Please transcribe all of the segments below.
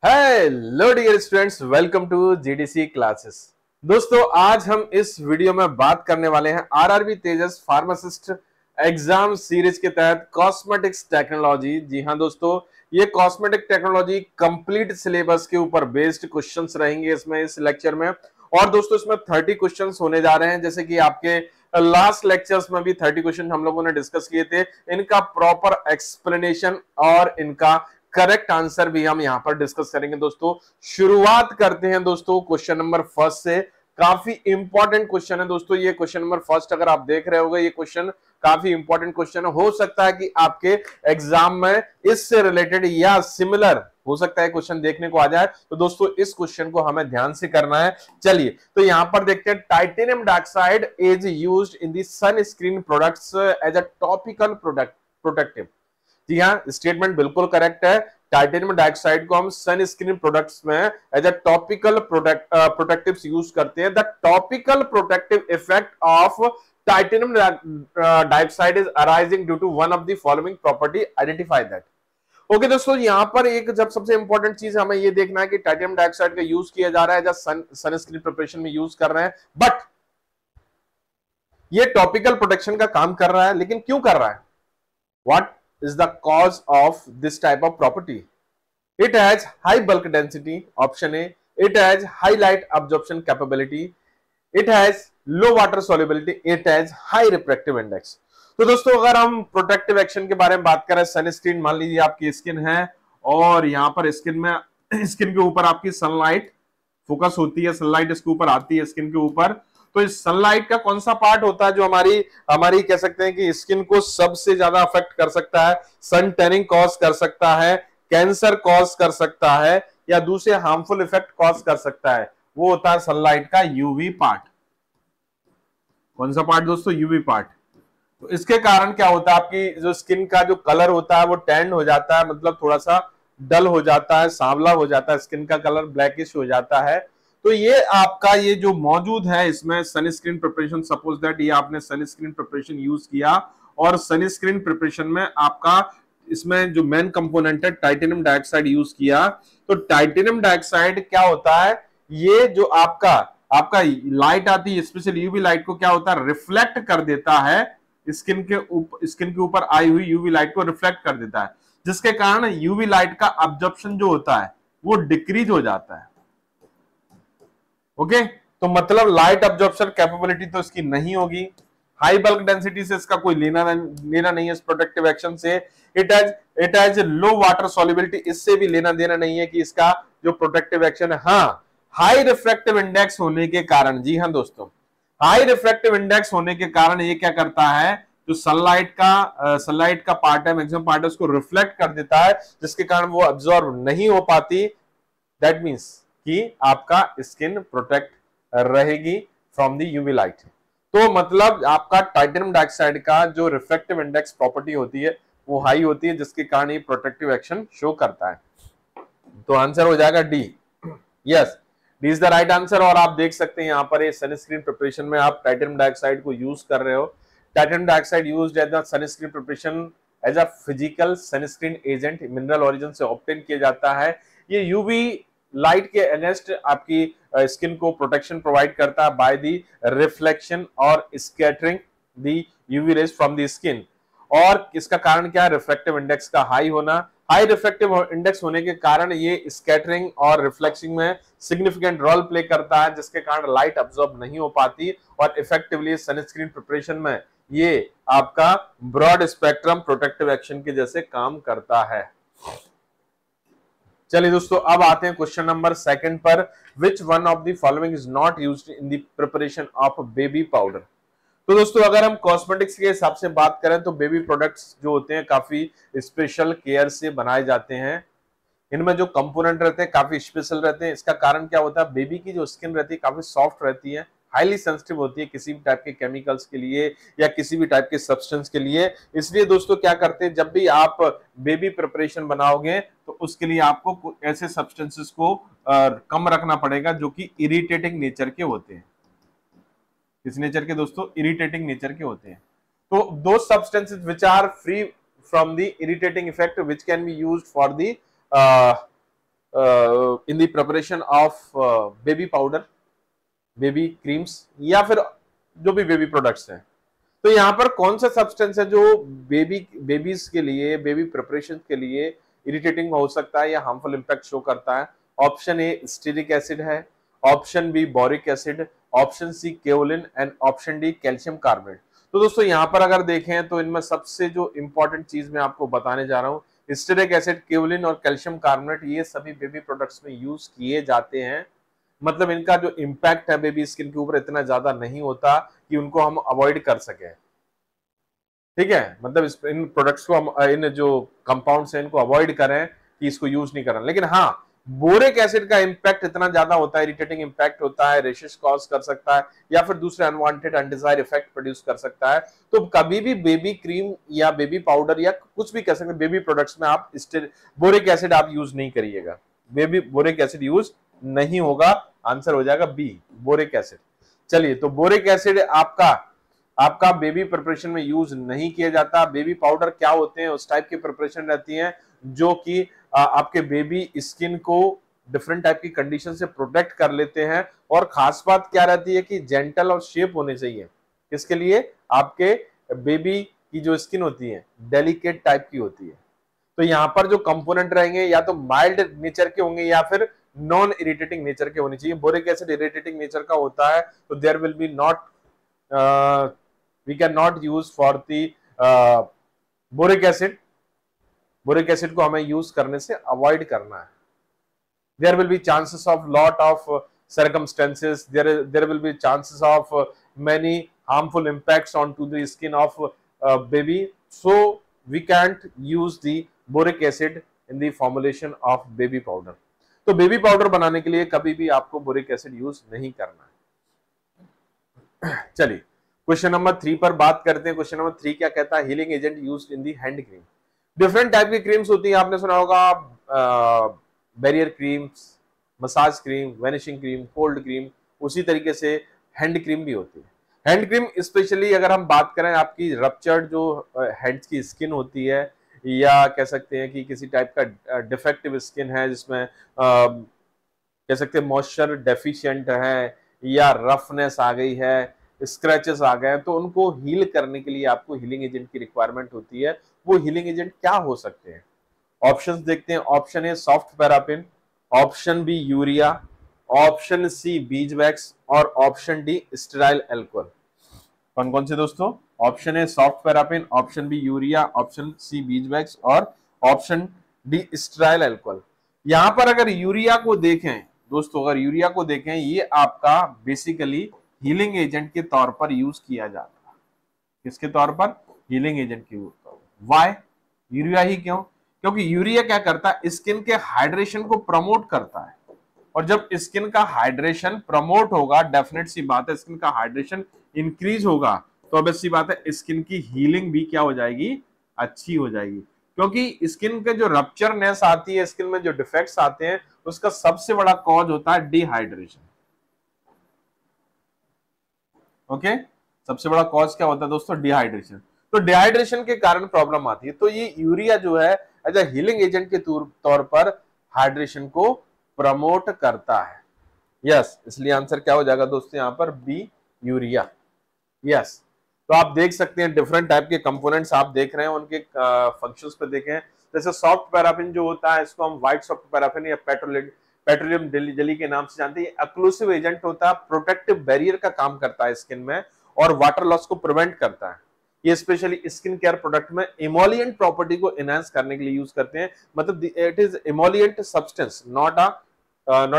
Hello dear students, welcome to GDC classes. दोस्तों, आज हम इस वीडियो में बात करने वाले हैं आरआरबी तेजस फार्मासिस्ट एग्जाम सीरीज के तहत कॉस्मेटिक्स टेक्नोलॉजी। जी हां दोस्तों, ये कॉस्मेटिक टेक्नोलॉजी कंप्लीट सिलेबस के ऊपर बेस्ड क्वेश्चंस रहेंगे इसमें, इस लेक्चर में। और दोस्तों, इसमें 30 क्वेश्चंस होने जा रहे हैं, जैसे कि आपके लास्ट लेक्चर्स में भी 30 क्वेश्चन हम लोगों ने डिस्कस किए थे। इनका प्रॉपर एक्सप्लेनेशन और इनका करेक्ट आंसर भी हम यहां पर डिस्कस करेंगे। दोस्तों, शुरुआत करते हैं दोस्तों क्वेश्चन नंबर फर्स्ट से। काफी इंपॉर्टेंट क्वेश्चन है दोस्तों ये क्वेश्चन नंबर फर्स्ट। अगर आप देख रहे होंगे, ये क्वेश्चन काफी इंपॉर्टेंट क्वेश्चन है। हो सकता है कि आपके एग्जाम में इससे रिलेटेड या सिमिलर हो सकता है क्वेश्चन देखने को आ जाए। तो दोस्तों, इस क्वेश्चन को हमें ध्यान से करना है। चलिए, तो यहां पर देखते हैं, titanium dioxide is used in the sunscreen products as a topical protective. जी हाँ, स्टेटमेंट बिल्कुल करेक्ट है। टाइटेनियम डाइऑक्साइड को हम सनस्क्रीन प्रोडक्ट्स में as a topical protectives use करते हैं। The topical protective effect of titanium dioxide is arising due to one of the following property, identify that. Okay दोस्तों, यहां पर एक जब सबसे इंपॉर्टेंट चीज हमें ये देखना है कि टाइटेनियम डाइऑक्साइड का यूज किया जा रहा है, जब सनस्क्रीन प्रिपरेशन में यूज कर रहे हैं, बट ये टॉपिकल प्रोटेक्शन का काम कर रहा है। लेकिन क्यों कर रहा है? What is the cause of this type of property? It has high bulk density, option A. It has high light absorption capability. It has low water solubility. It has high refractive index. तो दोस्तों, अगर हम protective action के बारे में बात करें, sunscreen मान लीजिए आपकी स्किन है और यहां पर स्किन के ऊपर आपकी सनलाइट फोकस होती है, सनलाइट इसके ऊपर आती है स्किन के ऊपर। तो इस सनलाइट का कौन सा पार्ट होता है जो हमारी हमारी कह सकते हैं कि स्किन को सबसे ज्यादा अफेक्ट कर सकता है, सन टैनिंग कॉज कर सकता है, कैंसर कॉज कर सकता है, या दूसरे हार्मफुल इफेक्ट कॉज कर सकता है? वो होता है सनलाइट का यूवी पार्ट। कौन सा पार्ट दोस्तों? UV part. तो इसके कारण क्या होता है, आपकी जो स्किन का जो कलर होता है वो टैंड हो जाता है, मतलब थोड़ा सा डल हो जाता है, सांवला हो जाता है, स्किन का कलर ब्लैकिश हो जाता है। तो ये आपका ये जो मौजूद है इसमें सनस्क्रीन प्रिपरेशन, सपोज दैट ये आपने सनस्क्रीन प्रिपरेशन यूज किया और सनस्क्रीन प्रिपरेशन में आपका इसमें जो मेन कंपोनेंट है टाइटेनियम डाइऑक्साइड यूज किया। तो टाइटेनियम डाइऑक्साइड क्या होता है, ये जो आपका आपका लाइट आती है, स्पेशली यूवी लाइट को क्या होता है, रिफ्लेक्ट कर देता है। स्किन के ऊपर आई हुई यूवी लाइट को रिफ्लेक्ट कर देता है, जिसके कारण यूवी लाइट का अब्जॉर्प्शन जो होता है वो डिक्रीज हो जाता है। ओके, तो मतलब लाइट अब्जॉर्प्शन कैपेबिलिटी तो इसकी नहीं होगी। हाई बल्क डेंसिटी से इसका कोई लेना नहीं है इस प्रोटेक्टिव एक्शन से। It has low water solubility, इससे भी लेना देना नहीं है कि इसका जो प्रोटेक्टिव एक्शन है। हाँ, हाई रिफ्रैक्टिव इंडेक्स होने के कारण, जी हाँ दोस्तों, हाई रिफ्रैक्टिव इंडेक्स होने के कारण ये क्या करता है, जो सनलाइट का पार्ट है, मैक्सिमम पार्ट है, उसको रिफ्लेक्ट कर देता है, जिसके कारण वो अब्सॉर्ब नहीं हो पाती। दैट मीन्स कि आपका स्किन प्रोटेक्ट रहेगी फ्रॉम द यूवी लाइट। तो मतलब आपका टाइटेनियम डाइऑक्साइड का जो रिफ्रैक्टिव इंडेक्स प्रॉपर्टी होती है वो हाई होती है, जिसके कारण ये प्रोटेक्टिव एक्शन शो करता है। तो आंसर हो जाएगा D. Yes, D is the right answer. और आप देख सकते हैं यहाँ पर ये सनस्क्रीन प्रिपरेशन में आप टाइटेनियम डाइऑक्साइड को यूज कर रहे हो। Titanium dioxide used as the sunscreen preparation as a physical sunscreen agent, mineral origin से ऑब्टेन किया जाता है। ये यूवी लाइट के अगेंस्ट आपकी स्किन को प्रोटेक्शन प्रोवाइड करता है बाय द रिफ्लेक्शन और scattering the UV rays from the skin. और इसका कारण क्या है, रिफ्रैक्टिव इंडेक्स का हाई होना। हाई रिफ्रैक्टिव इंडेक्स होने के कारण ये स्कैटरिंग और रिफ्लेक्सिंग में सिग्निफिकेंट रोल प्ले करता है, जिसके कारण लाइट अब्सॉर्ब नहीं हो पाती और इफेक्टिवली सनस्क्रीन प्रिपरेशन में ये आपका ब्रॉड स्पेक्ट्रम प्रोटेक्टिव एक्शन के जैसे काम करता है। चलिए दोस्तों, अब आते हैं क्वेश्चन नंबर सेकंड पर। Which one of the following is not used in the preparation of baby powder? तो दोस्तों, अगर हम कॉस्मेटिक्स के हिसाब से बात करें तो बेबी प्रोडक्ट्स जो होते हैं काफी स्पेशल केयर से बनाए जाते हैं। इनमें जो कंपोनेंट रहते हैं काफी स्पेशल रहते हैं। इसका कारण क्या होता है, बेबी की जो स्किन रहती है काफी सॉफ्ट रहती है, हाईली सेंसिटिव होती है किसी भी टाइप के केमिकल्स के लिए या किसी भी टाइप के सब्सटेंस के लिए। इसलिए दोस्तों क्या करते हैं, जब भी आप बेबी प्रिपरेशन बनाओगे तो उसके लिए आपको ऐसे सब्सटेंसेस को कम रखना पड़ेगा जो कि इरिटेटिंग नेचर के होते हैं। किस नेचर के दोस्तों? इरिटेटिंग नेचर के होते हैं। तो दो substances which are free from the irritating effect which can be used for the in the preparation of baby powder, baby creams या फिर जो भी बेबी प्रोडक्ट्स हैं। तो यहाँ पर कौन सा सब्सटेंस है जो बेबीज के लिए, बेबी प्रिपरेशन के लिए इरिटेटिंग हो सकता है या हार्मफुल इंपैक्ट शो करता है? ऑप्शन ए स्टीरिक एसिड है, option B boric acid, option C kaolin and option D calcium carbonate. तो दोस्तों यहाँ पर अगर देखें तो इनमें सबसे जो इंपॉर्टेंट चीज मैं आपको बताने जा रहा हूँ, स्टीरिक एसिड, केओलिन और कैल्शियम कार्बोनेट, ये सभी बेबी प्रोडक्ट्स में यूज किए जाते हैं। मतलब इनका जो इम्पैक्ट है बेबी स्किन के ऊपर इतना ज्यादा नहीं होता कि उनको हम अवॉइड कर सके। ठीक है, मतलब इन प्रोडक्ट्स को हम, इन जो कंपाउंड्स हैं इनको अवॉइड करें कि इसको यूज नहीं करना। लेकिन हाँ, बोरिक एसिड का इम्पैक्ट इतना ज्यादा होता है, इरिटेटिंग इम्पैक्ट होता है, रेशेस कॉज कर सकता है या फिर दूसरे अनवांटेड अनडिजायर्ड इफेक्ट प्रोड्यूस कर सकता है। तो कभी भी बेबी क्रीम या बेबी पाउडर या कुछ भी कह सकते हैं बेबी प्रोडक्ट्स में आप बोरिक एसिड आप यूज नहीं करिएगा। बेबी बोरिक एसिड यूज नहीं होगा, आंसर हो जाएगा बी, बोरिक एसिड। चलिए, तो बोरिक एसिड आपका बेबी प्रिपरेशन में यूज नहीं किया जाता। बेबी पाउडर क्या होते हैं, उस टाइप की प्रिपरेशन रहती है जो कि आपके बेबी स्किन को डिफरेंट टाइप की कंडीशन से प्रोटेक्ट कर लेते हैं। और खास बात क्या रहती है कि जेंटल और शेप होने चाहिए। किसके लिए? आपके बेबी की जो स्किन होती है डेलिकेट टाइप की होती है। तो यहाँ पर जो कंपोनेंट रहेंगे या तो माइल्ड नेचर के होंगे या फिर नॉन इरिटेटिंग नेचर के होने चाहिए। बोरिक एसिड इरिटेटिंग नेचर का होता है, तो there will be not, we can not use for the boric acid. Boric acid को हमें यूज करने से अवॉइड करना है। There will be chances of lot of circumstances, there will be chances of many harmful impacts onto the skin of baby, so we can't use the boric acid in the formulation of baby powder। तो baby powder बनाने के लिए कभी भी आपको boric acid use नहीं करना है। चलिए, क्वेश्चन नंबर 3 पर बात करते हैं। क्वेश्चन नंबर 3 क्या कहता है? Healing agent used in the hand cream. Different type की क्रीम्स होती है, आपने सुना होगा barrier creams, massage cream, vanishing cream, cold cream. उसी तरीके से हैंड क्रीम भी होती है। हैंड क्रीम स्पेशली अगर हम बात करें, आपकी रप्चर्ड जो हैंड्स की स्किन होती है या कह सकते हैं कि किसी टाइप का डिफेक्टिव स्किन है जिसमें कह सकते हैं मॉइस्चर डेफिशिएंट है या रफनेस आ गई है, स्क्रैचेस आ गए हैं, तो उनको हील करने के लिए आपको हीलिंग एजेंट की रिक्वायरमेंट होती है। वो हीलिंग एजेंट क्या हो सकते हैं? ऑप्शंस देखते हैं। Option A soft paraffin, option B urea, option C beeswax और ऑप्शन डी स्टेराइल अल्कोहल। कौन कौन से दोस्तों? Option A soft paraffin, option B urea, option C beeswax और ऑप्शन डी स्टेराइल अल्कोहल। यहां पर अगर यूरिया को देखें दोस्तों, अगर यूरिया को देखें, ये आपका बेसिकली हीलिंग एजेंट के तौर पर यूज किया जाता है। किसके तौर पर? हीलिंग एजेंट के तौर पर। व्हाई यूरिया ही क्यों? क्योंकि यूरिया क्या करता है? स्किन के हाइड्रेशन को प्रमोट करता है। और जब स्किन का हाइड्रेशन प्रमोट होगा, डेफिनेट सी बात है स्किन का हाइड्रेशन इंक्रीज होगा, तो अब ऐसी बात है स्किन की हीलिंग भी क्या हो जाएगी? अच्छी हो जाएगी। क्योंकि स्किन के जो रप्चरनेस आती है, स्किन में जो डिफेक्ट्स आते हैं, उसका सबसे बड़ा कॉज होता है डिहाइड्रेशन। ओके, सबसे बड़ा कॉज क्या होता है दोस्तों? डिहाइड्रेशन। तो डिहाइड्रेशन के कारण प्रॉब्लम आती है। तो ये यूरिया जो है एज अ हीलिंग एजेंट के तौर पर हाइड्रेशन को प्रमोट करता है। यस, इसलिए आंसर क्या हो जाएगा दोस्तों यहाँ पर? B, urea. यस, तो आप देख सकते हैं डिफरेंट टाइप के कंपोनेंट्स आप देख रहे हैं, उनके फंक्शंस पे देखें। जैसे सॉफ्ट पैराफिन जो होता है, इसको हम व्हाइट सॉफ्ट पैराफिन या पेट्रोलियम जेली के नाम से जानते हैं। एक्लूसिव एजेंट होता है, प्रोटेक्टिव बैरियर का काम करता है स्किन में और वाटर लॉस को प्रिवेंट करता है। ये स्पेशली स्किन केयर प्रोडक्ट में इमोलिएंट प्रॉपर्टी को एनहांस करने के लिए यूज करते हैं। मतलब it is emollient substance, not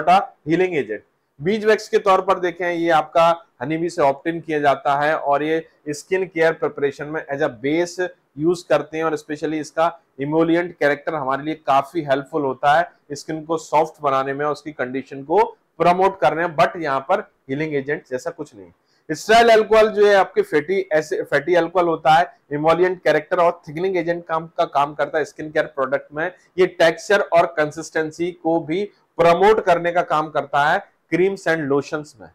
a healing agent. Bees wax के तौर पर देखें, ये आपका हनी बी से ऑप्टेन किया जाता है और ये स्किन केयर प्रिपरेशन में एज अ बेस यूज करते हैं और स्पेशली इसका इमोलिएंट कैरेक्टर हमारे लिए काफी हेल्पफुल होता है स्किन को सॉफ्ट बनाने में, उसकी कंडीशन को प्रमोट करने में। बट यहाँ पर हीलिंग एजेंट जैसा कुछ नहीं। स्टेराइल अल्कोहल जो है आपके फैटी अल्कोहल होता है, इमोलिएंट कैरेक्टर और थिकनिंग एजेंट का काम करता है स्किन केयर प्रोडक्ट में। ये टेक्सचर और कंसिस्टेंसी को भी प्रमोट करने का काम करता है क्रीम्स एंड लोशंस में।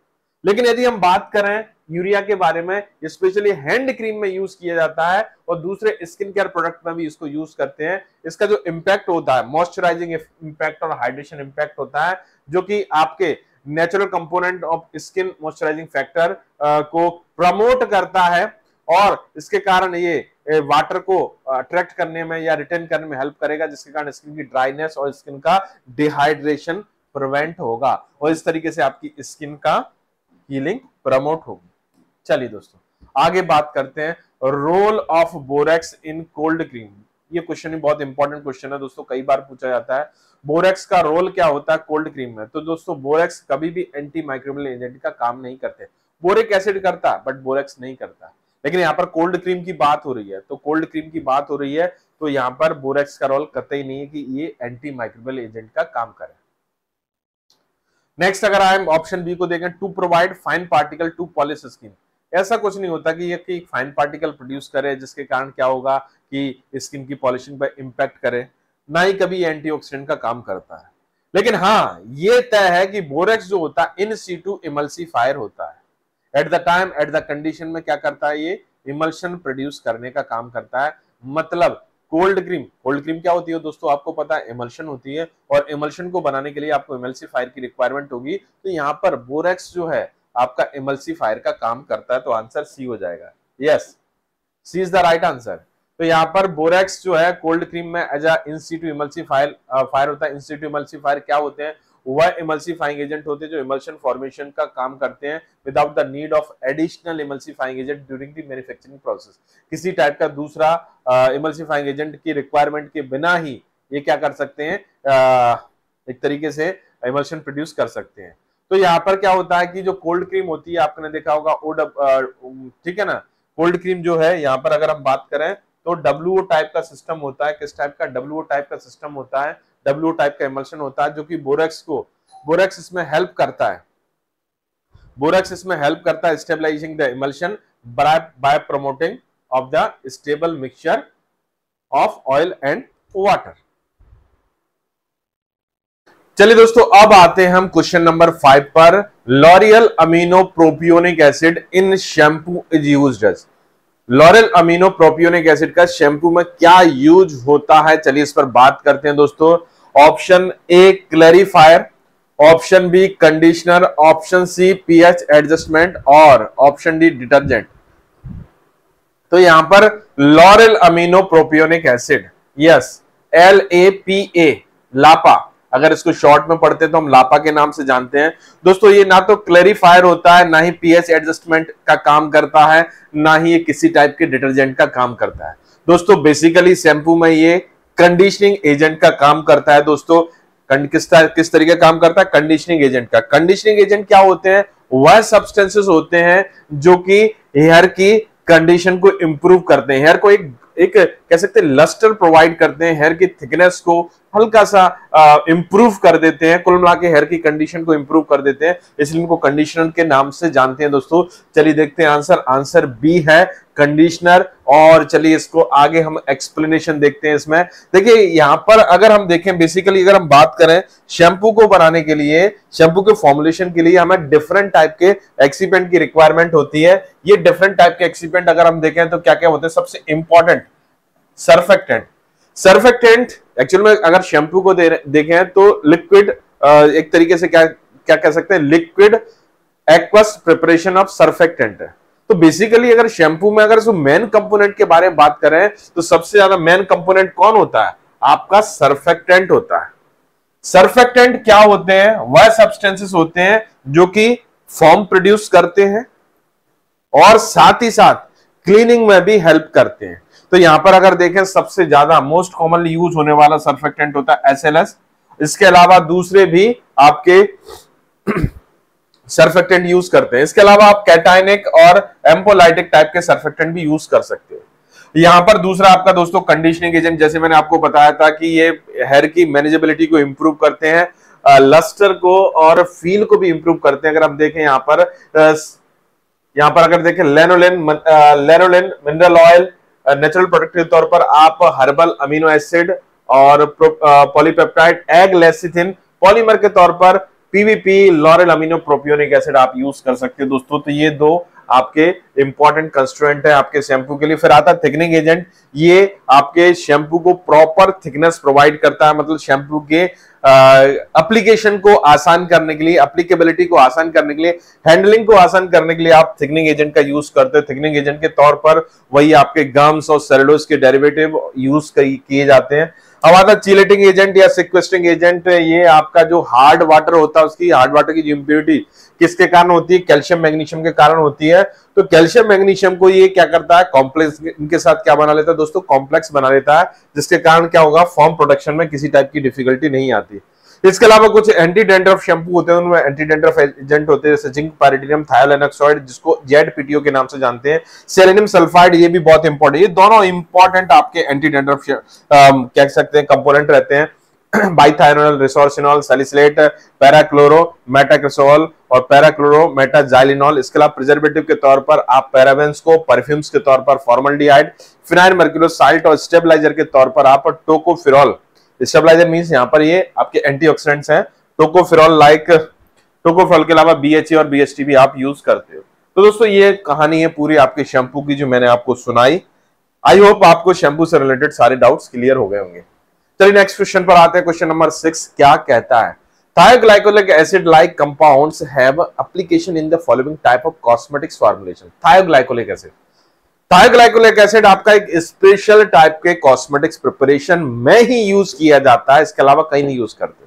लेकिन यदि हम बात करें यूरिया के बारे में स्पेशली हैंड क्रीम में यूज किया जाता है और दूसरे स्किन केयर प्रोडक्ट में भी इसको यूज करते हैं। इसका जो इम्पैक्ट होता है मॉइस्चराइजिंग इम्पैक्ट और हाइड्रेशन इम्पैक्ट होता है, जो कि आपके natural component of skin moisturising factor को प्रमोट करता है और इसके कारण ये वाटर को अट्रैक्ट करने में या रिटेन करने में हेल्प करेगा, जिसके कारण स्किन की ड्राइनेस और स्किन का डिहाइड्रेशन प्रिवेंट होगा और इस तरीके से आपकी स्किन का हीलिंग प्रमोट होगी। चलिए दोस्तों आगे बात करते हैं role of borax in cold cream. ये क्वेश्चन बहुत इंपॉर्टेंट क्वेश्चन है दोस्तों, कई बार पूछा जाता है बोरेक्स का रोल क्या होता है कोल्ड क्रीम में। तो दोस्तों बोरेक्स कभी भी एंटी माइक्रोबियल एजेंट का काम नहीं करते। बोरिक एसिड करता है बट बोरेक्स नहीं करता। लेकिन यहाँ पर कोल्ड क्रीम की बात हो रही है, तो कोल्ड क्रीम की बात हो रही है तो यहाँ पर बोरेक्स का रोल कतई नहीं है कि ये एंटी माइक्रोबियल एजेंट का काम करे। नेक्स्ट अगर हम ऑप्शन बी को देखें, to provide fine particle to polish skin. ऐसा कुछ नहीं होता कि ये फाइन पार्टिकल प्रोड्यूस करे जिसके कारण क्या होगा कि स्किन की पॉलिशिंग पर इंपैक्ट करे, ना ही कभी एंटीऑक्सीडेंट का काम करता है। लेकिन हाँ ये तय है कि बोरेक्स जो होता है इन सीटू इमल्सिफायर होता है। At the time at the condition में क्या करता है, ये इमल्शन प्रोड्यूस करने का काम करता है। मतलब कोल्ड क्रीम क्या होती है दोस्तों, आपको पता है इमल्शन होती है और इमल्शन को बनाने के लिए आपको इमल्सिफायर की रिक्वायरमेंट होगी। तो यहाँ पर बोरेक्स जो है आपका इमल्सिफायर का काम करता है, तो आंसर सी हो जाएगा। Yes, C is the right answer. तो यहाँ पर बोरेक्स जो है कोल्ड क्रीम में as a in situ emulsifier fire होता है। इन सीटू इमल्सिफायर क्या होते हैं, वह इमल्सिफाइंग एजेंट होते हैं जो इमल्शन फॉर्मेशन का काम करते हैं without the need of additional emulsifying agent during the manufacturing process. किसी टाइप का दूसरा इमल्सिफाइंग एजेंट की रिक्वायरमेंट के बिना ही ये क्या कर सकते हैं, एक तरीके से इमल्शन प्रोड्यूस कर सकते हैं। तो यहाँ पर क्या होता है कि जो कोल्ड क्रीम होती है आपने देखा होगा ठीक है ना, कोल्ड क्रीम जो है यहाँ पर अगर हम बात करें तो WO टाइप का सिस्टम होता है। किस टाइप का, WO टाइप का सिस्टम होता है, WO टाइप का इमल्शन होता है जो कि बोरेक्स इसमें हेल्प करता है। बोरेक्स इसमें हेल्प करता है stabilising the emulsion by promoting of the stable mixture of oil and water. चलिए दोस्तों अब आते हैं हम क्वेश्चन नंबर 5 पर। Lauryl amino propionic acid in shampoo is used as. Lauryl amino propionic acid का शैम्पू में क्या यूज होता है, चलिए इस पर बात करते हैं दोस्तों। Option A clarifier, option B conditioner, option C pH adjustment और ऑप्शन डी डिटर्जेंट। तो यहां पर lauryl amino propionic acid, yes LAPA, LAPA, अगर इसको शॉर्ट में पढ़ते हैं तो हम लापा के नाम से जानते हैं दोस्तों। ये ना तो क्लैरिफायर होता है, ना ही पीएच एडजस्टमेंट का काम करता है, ना ही ये किसी टाइप के डिटर्जेंट का काम करता है दोस्तों। बेसिकली शैम्पू में ये कंडीशनिंग एजेंट का काम करता है दोस्तों। किस तरीके काम करता है, कंडीशनिंग एजेंट का। कंडीशनिंग एजेंट क्या होते हैं, वह सब्सटेंसेस होते हैं जो कि हेयर की कंडीशन को इंप्रूव करते हैं, हेयर को एक कह सकते हैं लस्टर प्रोवाइड करते हैं, हेयर की थिकनेस को हल्का सा इंप्रूव कर देते हैं, कुल मिला के हेयर की कंडीशन को इंप्रूव कर देते हैं, इसलिए इनको कंडीशनर के नाम से जानते हैं दोस्तों। चलिए देखते हैं आंसर बी है कंडीशनर। और चलिए इसको आगे हम एक्सप्लेनेशन देखते हैं। इसमें देखिए यहां पर अगर हम देखें बेसिकली अगर हम बात करें शैम्पू को बनाने के लिए, शैम्पू के फॉर्मुलेशन के लिए हमें डिफरेंट टाइप के एक्सीपेंट की रिक्वायरमेंट होती है। ये डिफरेंट टाइप के एक्सीपेंट अगर हम देखें तो क्या क्या होते हैं, सबसे इंपॉर्टेंट सर्फेक्टेंट एक्चुअल में अगर शैम्पू को देखें तो लिक्विड, एक तरीके से क्या कह सकते हैं, liquid aqueous preparation of surfactant है। तो बेसिकली अगर शैम्पू में अगर मेन कंपोनेंट के बारे में बात करें तो सबसे ज्यादा मेन कंपोनेंट कौन होता है, आपका सर्फेक्टेंट होता है। सर्फेक्टेंट क्या होते हैं, वह सब्सटेंसेस होते हैं जो कि फॉर्म प्रोड्यूस करते हैं और साथ ही साथ क्लीनिंग में भी हेल्प करते हैं। तो यहां पर अगर देखें सबसे ज्यादा मोस्ट कॉमनली यूज होने वाला सर्फेक्टेंट होता है SLS। इसके अलावा दूसरे भी आपके सर्फेक्टेंट यूज करते हैं। इसके अलावा आप कैटाइनिक और एम्पोलाइटिक टाइप के सर्फेक्टेंट भी यूज कर सकते हैं। यहां पर दूसरा आपका दोस्तों कंडीशनिंग एजेंट, जैसे मैंने आपको बताया था कि ये हेयर की मैनेजेबिलिटी को इंप्रूव करते हैं, लस्टर को और फील को भी इंप्रूव करते हैं। अगर हम देखें यहां पर अगर देखें lanolin mineral oil natural product के तौर पर आप हर्बल अमीनो एसिड और पॉलीपेप्टाइड एग लेसिथिन पॉलीमर के तौर पर PVP laurel amino propionic acid आप यूज कर सकते हैं दोस्तों। तो ये दो आपके इंपॉर्टेंट कंस्टिट्यूएंट है आपके शैम्पू के लिए। फिर आता है थिकनिंग एजेंट, ये आपके शैम्पू को प्रॉपर थिकनेस प्रोवाइड करता है, मतलब शैम्पू के एप्लीकेशन को आसान करने के लिए, एप्लीकेबिलिटी को आसान करने के लिए, हैंडलिंग को आसान करने के लिए आप थिकनिंग एजेंट का यूज करते हैं। थिकनिंग एजेंट के तौर पर वही आपके गम्स और सेलुलोज के डेरिवेटिव यूज किए जाते हैं। अब आता है चिलेटिंग एजेंट या सिक्वेस्ट्रिंग एजेंट, ये आपका जो हार्ड वाटर होता है उसकी हार्ड वाटर की जो इम्प्योरिटी किसके कारण होती है, कैल्शियम मैग्नीशियम के कारण होती है। तो कैल्शियम मैग्नीशियम को ये क्या करता है, कॉम्प्लेक्स इनके साथ क्या बना लेता है दोस्तों, कॉम्प्लेक्स बना लेता है, जिसके कारण क्या होगा, फॉर्म प्रोडक्शन में किसी टाइप की डिफिकल्टी नहीं आती। इसके अलावा कुछ एंटी डेंड्रफ शैम्पू होते हैं, उनमें एंटी डेंड्रफ एजेंट होते हैं, जैसे जिंक पैरिडियम थायोलेनॉक्साइड, जिसको जेड-पीटीओ के नाम से जानते हैं, सेलेनियम सल्फाइड, ये भी बहुत इंपॉर्टेंट, ये दोनों इंपॉर्टेंट आपके एंटी डेंड्रफ कह सकते हैं कंपोनेंट रहते हैं। बाइथायोनोल, रिसोर्सिनॉल, सैलिसिलेट, पैराक्लोरो मेटाक्रिसोल और पैराक्लोरो मेटाजाइलिनॉल। इसके अलावा प्रिजर्वेटिव के तौर पर आप पैराबेन्स को, परफ्यूम्स के तौर पर फॉर्मल्डिहाइड, फिनाइल मर्क्यूलोसाइल्ट और स्टेबलाइजर के तौर पर आप टोकोफिरॉल। स्टेबलाइजर मींस यहाँ पर ये आपके एंटीऑक्सीडेंट्स हैं, टोकोफिरॉल लाइक टोकोफिरॉल के अलावा BHA और BHT भी आप यूज करते हो। तो दोस्तों ये कहानी है पूरी आपके शैम्पू की जो मैंने आपको सुनाई। आई होप आपको शैम्पू से रिलेटेड सारे डाउट्स क्लियर हो गए होंगे। चलिए नेक्स्ट क्वेश्चन पर आते हैं। क्वेश्चन नंबर 6 क्या कहता है, थायोग्लाइकोलिक acid like compounds have application in the following type of cosmetics formulation. थायोग्लाइकोलिक acid, थायोग्लाइकोलिक acid आपका एक स्पेशल टाइप के कॉस्मेटिक्स प्रिपरेशन में ही यूज किया जाता है, इसके अलावा कहीं नहीं यूज करते।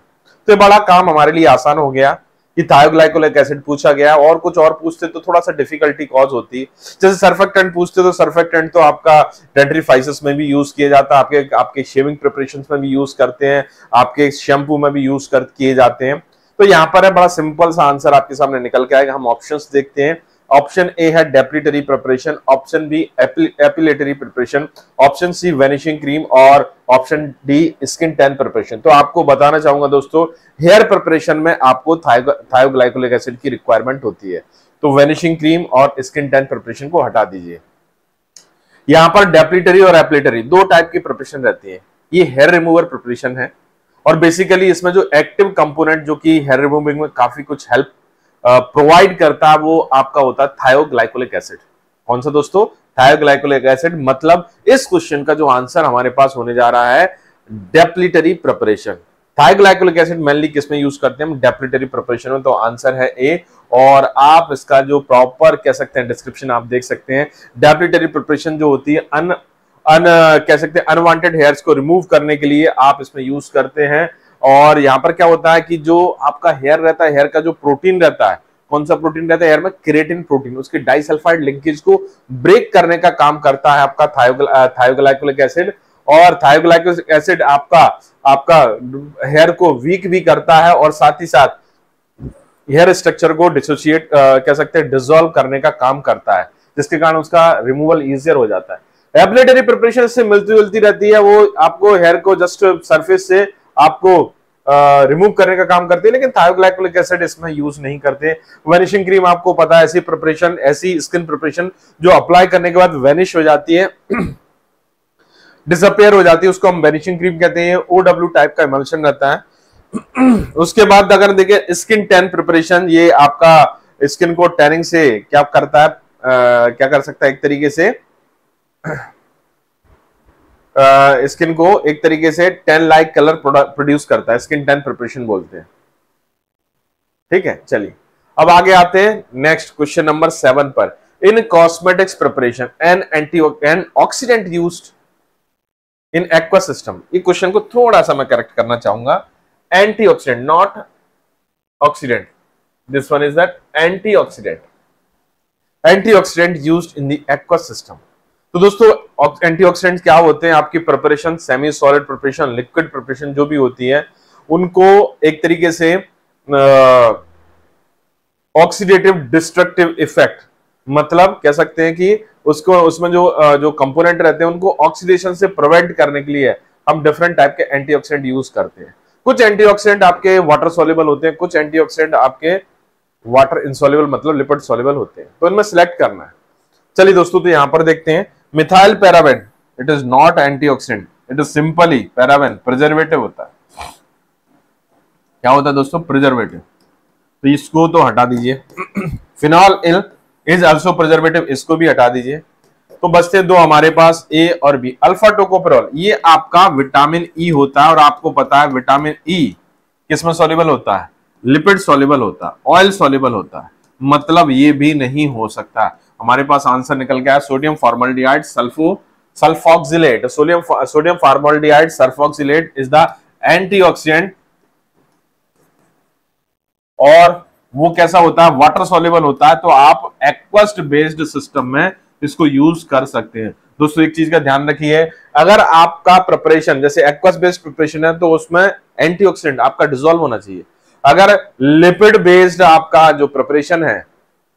तो ये बड़ा काम हमारे लिए आसान हो गया कि थायोग्लाइकोलिक एसिड पूछा गया, और कुछ और पूछते तो थोड़ा सा डिफिकल्टी कॉज होती। जैसे सर्फेक्टेंट पूछते तो सर्फेक्टेंट तो आपका डेंट्रीफाइसिस में भी यूज किया जाता है, आपके शेविंग प्रिपरेशंस में भी यूज करते हैं, आपके शैम्पू में भी यूज किए जाते हैं। तो यहाँ पर है बड़ा सिंपल सा आंसर आपके सामने निकल के आएगा। हम ऑप्शंस देखते हैं। ऑप्शन ए है depilatory preparation, option B epilatory preparation, option C vanishing cream और option D skin tan preparation. तो आपको बताना चाहूंगा दोस्तों, हेयर प्रिपरेशन में आपको थायोग्लाइकोलिक एसिड की रिक्वायरमेंट होती है, तो वेनिशिंग क्रीम और स्किन टैन प्रिपरेशन को हटा दीजिए। यहां पर डेप्लिटरी और एपिलेटरी दो टाइप की प्रिपरेशन रहती है। ये हेयर रिमूवर प्रिपरेशन है, और बेसिकली इसमें जो एक्टिव कंपोनेंट जो कि हेयर रिमूविंग में काफी कुछ हेल्प प्रोवाइड करता है, वो आपका होता है थायोग्लाइकोलिक एसिड। कौन सा दोस्तों, थायोग्लाइकोलिक एसिड। मतलब इस क्वेश्चन का जो आंसर हमारे पास होने जा रहा है डेप्लिटरी प्रिपरेशन। थायोग्लाइकोलिक एसिड मेनली किसमें यूज करते हैं हम, डेप्लिटरी प्रिपरेशन में, तो आंसर है ए। और आप इसका जो प्रॉपर कह सकते हैं डिस्क्रिप्शन आप देख सकते हैं। डेप्लिटरी प्रिपरेशन जो होती है कह सकते हैं अनवांटेड हेयर्स को रिमूव करने के लिए आप इसमें यूज करते हैं। और यहाँ पर क्या होता है कि जो आपका हेयर रहता है, हेयर का जो प्रोटीन रहता है, कौन सा प्रोटीन रहता है हेयर में, केराटिन प्रोटीन, उसकी डाइसल्फाइड लिंकेज को ब्रेक करने का काम करता है आपका थायोग्लाइकोलिक एसिड। और थायोग्लाइकोलिक एसिड आपका हेयर को वीक भी करता है, और साथ ही साथ हेयर स्ट्रक्चर को डिसोसिएट कह सकते हैं डिसॉल्व करने का काम करता है, जिसके कारण उसका रिमूवल इजियर हो जाता है। एपिलेटरी प्रिपरेशन इससे मिलती जुलती रहती है, वो आपको हेयर को जस्ट सरफेस से आपको रिमूव करने का काम करते हैं, लेकिन थायोग्लाइकोलिक एसिड इसमें यूज नहीं करते। वेनिशिंग क्रीम आपको पता है ऐसी प्रिपरेशन, ऐसी स्किन प्रिपरेशन जो अप्लाई करने के बाद वेनिश हो जाती है, डिसअपियर हो जाती है, उसको हम वेनिशिंग क्रीम कहते हैं। OW टाइप का इमल्शन रहता है। उसके बाद अगर देखें स्किन टैन प्रिपरेशन, ये आपका स्किन को टैनिंग से क्या करता है, क्या कर सकता है, एक तरीके से स्किन को एक तरीके से टैन लाइक कलर प्रोड्यूस करता है, स्किन टैन प्रिपरेशन बोलते हैं। ठीक है, चलिए अब आगे आते हैं नेक्स्ट क्वेश्चन नंबर 7 पर। In cosmetics preparation an oxidant used in aqua system. ये क्वेश्चन को थोड़ा सा मैं करेक्ट करना चाहूंगा, antioxidant not oxidant, this one is that antioxidant, antioxidant used in the aqua system. तो दोस्तों एंटीऑक्सीडेंट्स क्या होते हैं, आपकी preparation, semi solid preparation, liquid preparation जो भी होती है, उनको एक तरीके से ऑक्सीडेटिव डिस्ट्रक्टिव इफेक्ट, मतलब कह सकते हैं कि उसको उसमें जो कंपोनेंट रहते हैं उनको ऑक्सीडेशन से प्रिवेंट करने के लिए हम डिफरेंट टाइप के एंटीऑक्सीडेंट यूज करते हैं। कुछ एंटीऑक्सीडेंट आपके वाटर सॉल्युबल होते हैं, कुछ एंटीऑक्सीडेंट आपके वाटर इनसॉल्युबल मतलब लिपिड सॉल्युबल होते हैं, तो इनमें सिलेक्ट करना है। चलिए दोस्तों, तो यहां पर देखते हैं methyl paraben, it is not antioxidant, it is simply paraben, preservative होता है। क्या होता है दोस्तों, प्रिजर्वेटिव, तो इसको तो हटा दीजिए। फिनॉल इल इज आल्सो प्रिजर्वेटिव, इसको भी हटा दीजिए। तो बचते दो हमारे पास ए और बी। अल्फा टोकोफेरॉल ये आपका विटामिन ई होता है, और आपको पता है विटामिन ई किसमें सॉल्युबल होता है? लिपिड सॉल्युबल होता है, ऑयल सॉल्युबल होता है, मतलब ये भी नहीं हो सकता। हमारे पास आंसर निकल गया sodium formaldehyde sulphoxylate. Sodium formaldehyde sulphoxylate is the antioxidant, और वो कैसा होता है? वाटर सॉल्युबल होता है। तो आप एक्वस बेस्ड सिस्टम में इसको यूज कर सकते हैं। दोस्तों एक चीज का ध्यान रखिए, अगर आपका प्रिपरेशन जैसे एक्वस बेस्ड प्रिपरेशन है तो उसमें एंटीऑक्सीडेंट आपका डिसॉल्व होना चाहिए। अगर लिपिड बेस्ड आपका जो प्रिपरेशन है,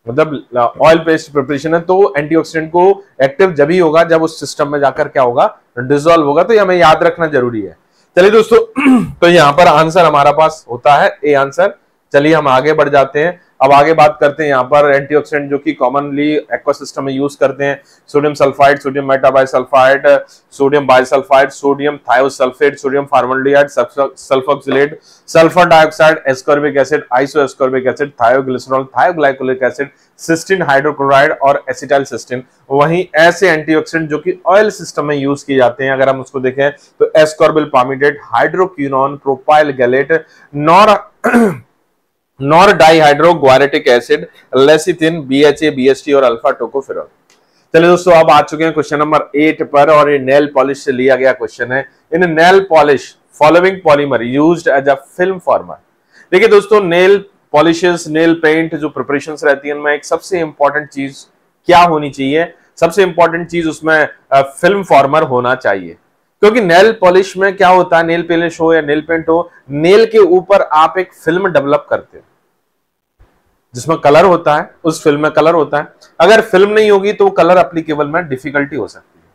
मतलब ऑयल बेस्ड प्रिपरेशन है, तो एंटीऑक्सीडेंट को एक्टिव जब ही होगा जब उस सिस्टम में जाकर क्या होगा? डिसॉल्व होगा। तो ये हमें याद रखना जरूरी है। चलिए दोस्तों तो यहां पर आंसर हमारा पास होता है ए आंसर। चलिए हम आगे बढ़ जाते हैं। अब आगे बात करते हैं यहाँ पर एंटीऑक्सीडेंट जो कि कॉमनली एक्वा सिस्टम में यूज करते हैं। Sodium sulphide, sodium metabisulphite, sodium bisulphite, sodium thiosulphate, sodium formaldehyde, sulphoxylate, sulphur dioxide, ascorbic acid, isoascorbic acid, thioglycerol, thioglycolic acid, cysteine hydrochloride और एसिटाइल सिस्टीन। वहीं ऐसे एंटीऑक्सीडेंट जो कि ऑयल सिस्टम में use किए जाते हैं, अगर हम उसको देखें तो ascorbyl palmitate, hydroquinone, propyl gallate, nor dihydro guaiaretic acid, lecithin, BHA, BST और अल्फा टोकोफेरॉल। चलिए दोस्तों अब आ चुके हैं क्वेश्चन नंबर 8 पर, और ये नेल पॉलिश से लिया गया क्वेश्चन है। In nail polish following polymer used as a film former. देखिए दोस्तों, नेल पॉलिशेस, नेल पेंट जो प्रिपरेशंस रहती है उनमें एक सबसे इंपॉर्टेंट चीज क्या होनी चाहिए? सबसे इंपॉर्टेंट चीज उसमें फिल्म फॉर्मर होना चाहिए। क्योंकि नेल पॉलिश में क्या होता है, नेल पॉलिश हो या नेल पेंट हो, नेल के ऊपर आप एक फिल्म डेवलप करते हैं जिसमें कलर होता है, उस फिल्म में कलर होता है। अगर फिल्म नहीं होगी तो कलर एप्लीकेबल में डिफिकल्टी हो सकती है।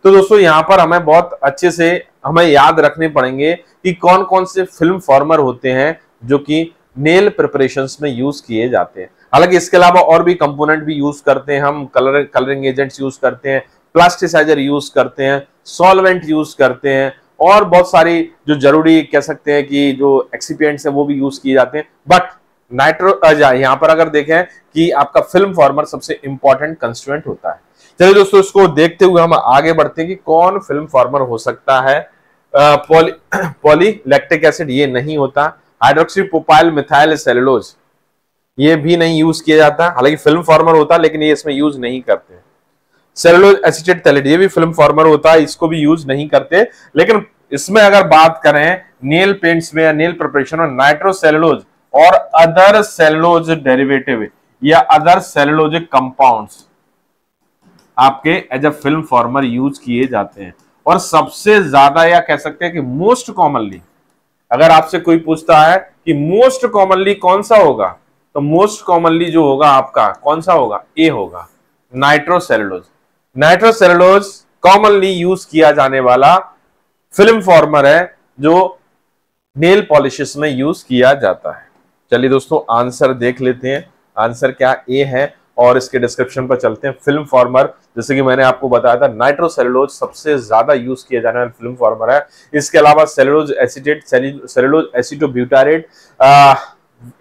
तो दोस्तों यहां पर हमें बहुत अच्छे से हमें याद रखने पड़ेंगे कि कौन कौन से फिल्म फॉर्मर होते हैं जो कि नेल प्रिपरेशंस में यूज किए जाते हैं। हालांकि इसके अलावा और भी कंपोनेंट भी यूज करते हैं हम, कलरिंग एजेंट्स यूज करते हैं, प्लास्टिसाइजर यूज करते हैं, सॉल्वेंट यूज करते हैं, और बहुत सारी जो जरूरी कह सकते हैं कि जो एक्सिपिएंट्स हैं वो भी यूज किए जाते हैं। बट यहां पर अगर देखें कि आपका फिल्म फॉर्मर सबसे इंपॉर्टेंट कंस्टिट्यूएंट होता है। चलिए दोस्तों इसको देखते हुए हम आगे बढ़ते हैं कि कौन फिल्म फॉर्मर हो सकता है। पॉलीलैक्टिक एसिड ये नहीं होता। हाइड्रोक्सी प्रोपाइल मिथाइल सेलुलोज ये भी नहीं यूज किया जाता, हालांकि फिल्म फॉर्मर होता है लेकिन ये इसमें यूज नहीं करते। सेलुलोज एसिटेट थैलेट ये भी फिल्म फॉर्मर होता है, इसको भी यूज नहीं करते। लेकिन इसमें अगर बात करें नेल पेंट्स में या नेल प्रिपरेशन में, नाइट्रोसेलुलोज और अदर सेलुलोज डेरिवेटिव या अदर सेलुलोजिक कंपाउंड्स आपके as a film former use किए जाते हैं। और सबसे ज्यादा या कह सकते हैं कि मोस्ट कॉमनली, अगर आपसे कोई पूछता है कि मोस्ट कॉमनली कौन सा होगा, तो मोस्ट कॉमनली जो होगा आपका कौन सा होगा? ए होगा, नाइट्रोसेलुलोज। नाइट्रोसेलुलोज कॉमनली यूज किया जाने वाला फिल्म फॉर्मर है जो नेल पॉलिशेस में यूज किया जाता है। चलिए दोस्तों आंसर देख लेते हैं, आंसर क्या ए है, और इसके डिस्क्रिप्शन पर चलते हैं। फिल्म फॉर्मर जैसे कि मैंने आपको बताया था, नाइट्रोसेलुलोज सबसे ज्यादा यूज किया जाने वाला फिल्म फॉर्मर है। इसके अलावा cellulose acetate, cellulose acetobutyrate,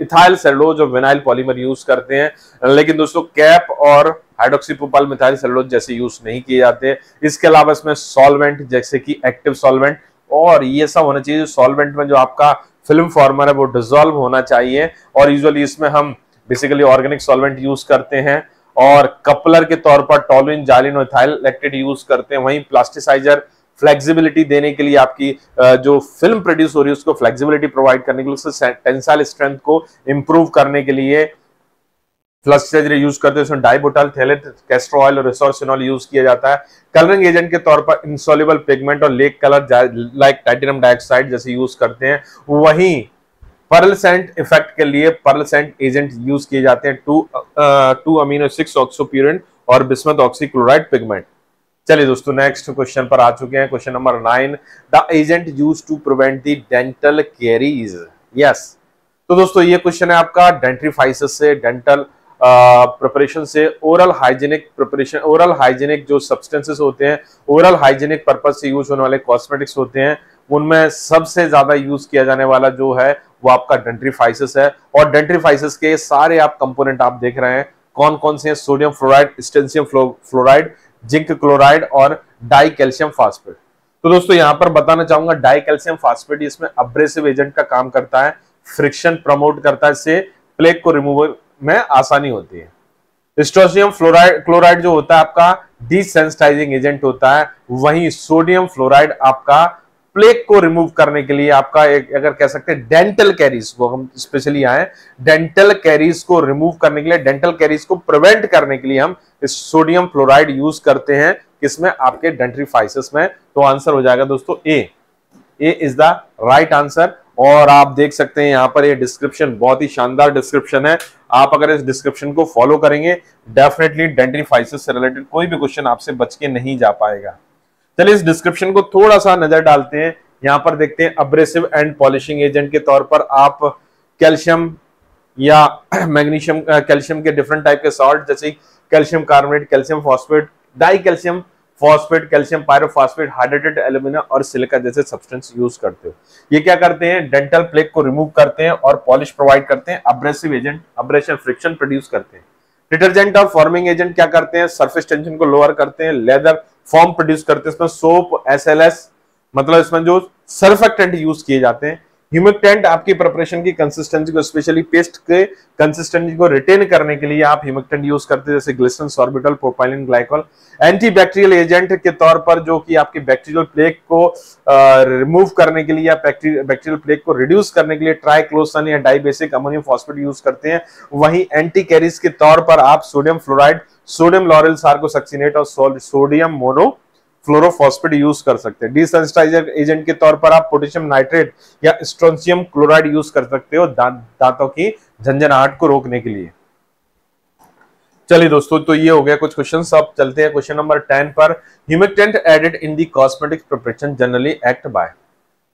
ethyl cellulose और विनाइल पॉलीमर यूज करते हैं। लेकिन दोस्तों कैप और हाइड्रोक्सी प्रोपाइल मिथाइल सेलुलोज जैसे यूज नहीं किए जाते। इसके अलावा इसमें सॉल्वेंट जैसे कि एक्टिव सॉल्वेंट, और ये सब होना चाहिए सॉल्वेंट में जो आपका फिल्म फॉर्मर है वो डिसॉल्व होना चाहिए। और यूजुअली इसमें हम बेसिकली ऑर्गेनिक सॉल्वेंट यूज करते हैं, और कपलर के तौर पर टोलुइन, जाइलिन और इथाइल लैक्टेट यूज करते हैं। वहीं प्लास्टिसाइजर फ्लेक्सिबिलिटी देने के लिए, आपकी जो फिल्म प्रोड्यूस हो रही है उसको फ्लेक्सिबिलिटी प्रोवाइड करने के लिए, उससे टेंसाइल स्ट्रेंथ को इंप्रूव करने के लिए प्लास्टिसाइजर यूज करते हैं। उसमें डाइबुटाइल थैलेट, कैस्टर ऑयल और रिसोर्सिनॉल यूज किया जाता है। कलरिंग एजेंट के तौर पर इंसॉल्युबल पिगमेंट और lake colour like titanium dioxide जैसे यूज करते हैं। वहीं पर्लसेंट इफेक्ट के लिए पर्लसेंट एजेंट यूज किए जाते हैं, 2 अमीनो 6 ऑक्सोप्यूरिन और बिस्मथ ऑक्सीक्लोराइड पिगमेंट। चलिए दोस्तों नेक्स्ट क्वेश्चन पर आ चुके हैं। Question number 9, the agent used to prevent the dental caries. Yes, तो दोस्तों ये क्वेश्चन है आपका डेंट्रीफाइसिस से, डेंटल प्रिपरेशन से, oral hygienic preparation, oral hygienic जो सब्सटेंसेस होते हैं, ओरल हाइजीनिक पर्पज से यूज होने वाले कॉस्मेटिक्स होते हैं, उनमें सबसे ज्यादा यूज किया जाने वाला जो है वो आपका डेंट्रीफाइसिस है। और डेंट्रीफाइसिस के सारे आप कंपोनेंट आप देख रहे हैं, कौन कौन से हैं? Sodium fluoride, stannous fluoride, zinc chloride और डाई कैल्शियम फास्फेट। तो दोस्तों यहां पर बताना चाहूंगा डाई कैल्शियम फास्फेट इसमें अब्रेसिव एजेंट का काम करता है, फ्रिक्शन प्रमोट करता है, इससे प्लेग को रिमूवल में आसानी होती है। स्ट्रोसियम क्लोराइड जो होता है आपका डिसेंसिटाइजिंग एजेंट होता है, वहीं सोडियम फ्लोराइड आपका प्लेग को रिमूव करने के लिए आपका एक अगर कह सकते हैं डेंटल कैरीज को हम स्पेशली आए, डेंटल कैरीज को रिमूव करने के लिए, डेंटल कैरीज को प्रिवेंट करने के लिए हम सोडियम फ्लोराइड यूज करते हैं किसमें? आपके डेंटिफाइसिस में। तो आंसर हो जाएगा दोस्तों ए इज द राइट आंसर। और आप देख सकते हैं यहाँ पर ये डिस्क्रिप्शन बहुत ही शानदार डिस्क्रिप्शन है, आप अगर इस डिस्क्रिप्शन को फॉलो करेंगे डेफिनेटली डेंटिफाइसिस से रिलेटेड कोई भी क्वेश्चन आपसे बच के नहीं जा पाएगा। चलिए इस डिस्क्रिप्शन को थोड़ा सा नजर डालते हैं। यहाँ पर देखते हैं अब्रेसिव एंड पॉलिशिंग एजेंट के तौर पर आप कैल्शियम या मैग्नीशियम कैल्शियम के डिफरेंट टाइप के सॉल्ट जैसे calcium carbonate, calcium phosphate, die calcium phosphate, calcium pyrophosphate, hydrated alumina और सिलिका जैसे सब्सटेंस यूज करते हो। ये क्या करते हैं? डेंटल प्लेग को रिमूव करते हैं और पॉलिश प्रोवाइड करते हैं। Abrasive agent abrasion friction produce करते हैं। डिटर्जेंट और फॉर्मिंग एजेंट क्या करते हैं? सरफेस टेंशन को लोअर करते हैं। लेदर फॉर्म प्रोड्यूस करते हैं, इसमें सोप, एसएलएस मतलब इसमें जो सर्फेक्टेंट यूज किए जाते हैं। ह्यूमिक्टेंट आपकी प्रिपरेशन की कंसिस्टेंसी को, स्पेशली पेस्ट के कंसिस्टेंसी को रिटेन करने के लिए आप ह्यूमिक्टेंट यूज करते हैं जैसे glycerol, sorbitol, propylene glycol. Antibacterial agent के तौर पर जो कि आपकी बैक्टीरियल प्लेग को रिमूव करने के लिए या बैक्टीरियल प्लेग को रिड्यूस करने के लिए ट्राइक्लोसन या डाइबेसिक अमोनियम फॉस्फेट यूज करते हैं। वहीं एंटी कैरीज के तौर पर आप सोडियम फ्लोराइड, सोडियम लॉरेल सार्कोसक्सिनेट और सोडियम मोनो फ्लोरोफॉस्फेट यूज कर सकते हैं। डिसेंसिटाइजर एजेंट के तौर पर आप पोटेशियम नाइट्रेट या स्ट्रोंशियम क्लोराइड यूज कर सकते हो दांतों की झंझनाहट को रोकने के लिए। चलिए दोस्तों, तो ये हो गया कुछ क्वेश्चंस। अब चलते हैं क्वेश्चन नंबर 10 पर। Humectant added in the cosmetics preparation generally act by.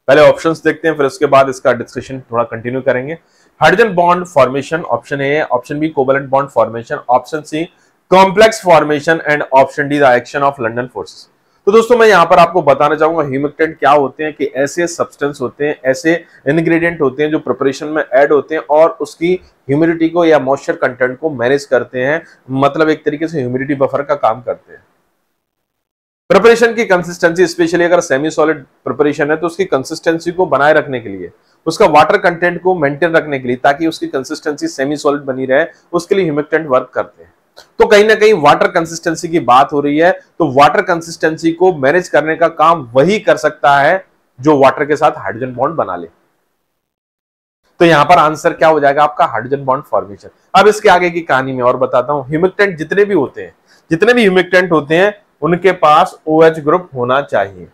पहले ऑप्शंस देखते हैं, फिर उसके बाद इसका डिस्कशन थोड़ा कंटिन्यू करेंगे। Hydrogen bond formation option A, option B covalent bond formation, option C complex formation and option D the action of London forces. तो दोस्तों मैं यहां पर आपको बताना चाहूंगा ह्यूमिक्टेंट क्या होते हैं कि ऐसे सब्सटेंस होते हैं, ऐसे इंग्रेडिएंट होते हैं जो प्रिपरेशन में ऐड होते हैं और उसकी ह्यूमिडिटी को या मॉइस्चर कंटेंट को मैनेज करते हैं, मतलब एक तरीके से ह्यूमिडिटी बफर का काम करते हैं। प्रिपरेशन की कंसिस्टेंसी, स्पेशली अगर सेमी सॉलिड प्रिपरेशन है तो उसकी कंसिस्टेंसी को बनाए रखने के लिए, उसका वाटर कंटेंट को मेंटेन रखने के लिए, ताकि उसकी कंसिस्टेंसी सेमी सॉलिड बनी रहे, उसके लिए ह्यूमिक्टेंट वर्क करते हैं। तो कहीं ना कहीं वाटर कंसिस्टेंसी की बात हो रही है, तो वाटर कंसिस्टेंसी को मैनेज करने का काम वही कर सकता है जो वाटर के साथ हाइड्रोजन बॉन्ड बना ले। तो यहां पर आंसर क्या हो जाएगा आपका? Hydrogen bond formation. अब इसके आगे की कहानी में और बताता हूं। ह्यूमिक्टेंट जितने भी होते हैं, जितने भी ह्यूमिक्टेंट होते हैं, उनके पास OH ग्रुप होना चाहिए।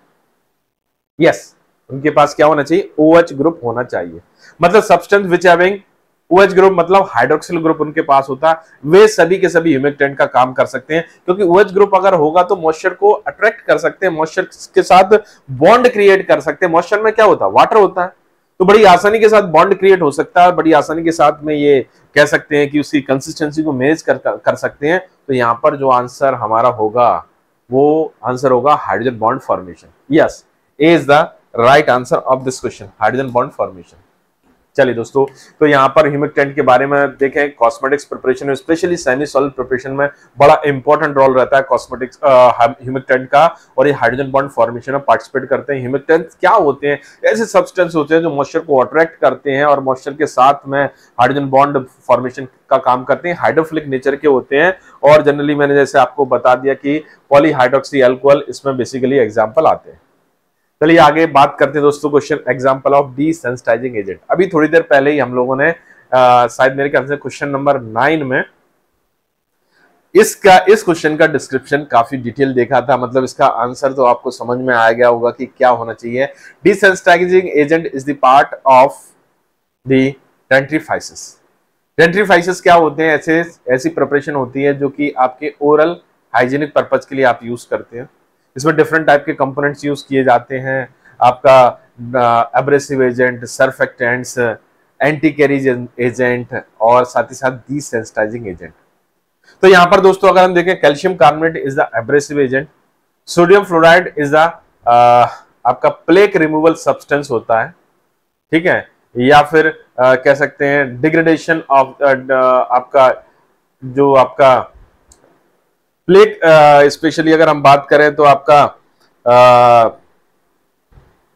यस, उनके पास क्या होना चाहिए? OH ग्रुप होना चाहिए। मतलब substance which having OH group मतलब हाइड्रोक्सिल ग्रुप उनके पास होता है, वे सभी के सभी ह्यूमिक्टेंट का काम कर सकते हैं, क्योंकि OH ग्रुप अगर होगा तो मॉइस्चर को अट्रैक्ट कर सकते हैं, मॉइस्चर के साथ बॉन्ड क्रिएट कर सकते हैं। मॉइस्चर में क्या होता है? वाटर होता है, तो बड़ी आसानी के साथ बॉन्ड क्रिएट हो सकता है, बड़ी आसानी के साथ में ये कह सकते हैं कि उसकी कंसिस्टेंसी को मैनेज कर सकते हैं। तो यहाँ पर जो आंसर हमारा होगा वो आंसर होगा hydrogen bond formation. Yes, A is the right answer of this question, hydrogen bond formation. चलिए दोस्तों, तो यहाँ पर ह्यूमिक्टेंट के बारे में देखें। कॉस्मेटिक्स प्रिपरेशन में, स्पेशली सेमी सॉलिड प्रिपरेशन में बड़ा इंपॉर्टेंट रोल रहता है कॉस्मेटिक्स ह्यूमिक्टेंट का, और ये हाइड्रोजन बॉन्ड फॉर्मेशन में पार्टिसिपेट करते हैं। ह्यूमिक्टेंट क्या होते हैं? ऐसे सब्सटेंस होते हैं जो मॉइस्चर को अट्रैक्ट करते हैं और मॉइस्चर के साथ में हाइड्रोजन बॉन्ड फॉर्मेशन का काम करते हैं। हाइड्रोफिलिक नेचर के होते हैं और जनरली मैंने जैसे आपको बता दिया कि पॉलीहाइड्रोक्सी अल्कोहल इसमें बेसिकली एग्जाम्पल आते हैं। चलिए आगे बात करते हैं दोस्तों, question example of desensitising agent. अभी थोड़ी देर पहले ही हम लोगों ने शायद मेरे ख्याल से क्वेश्चन नंबर 9 में इस क्वेश्चन का डिस्क्रिप्शन काफी डिटेल देखा था, मतलब इसका आंसर तो आपको समझ में आ गया होगा कि क्या होना चाहिए। Desensitising agent is the part of the dentifrices. Dentifrices क्या होते हैं? ऐसी प्रिपरेशन होती है जो कि आपके ओरल हाइजीनिक पर्पज के लिए आप यूज करते हैं। इसमें डिफरेंट टाइप के कंपोनेंट्स यूज किए जाते हैं, आपका abrasive agent, surfactants, anti carries agent और साथ ही साथ डिसेंसिटाइजिंग एजेंट। तो यहां पर दोस्तों अगर हम देखें, calcium carbonate is the abrasive agent, sodium fluoride is the आपका प्लेक रिमूवल सब्सटेंस होता है, ठीक है, या फिर कह सकते हैं डिग्रेडेशन ऑफ आपका जो आपका प्लेक, स्पेशली अगर हम बात करें तो आपका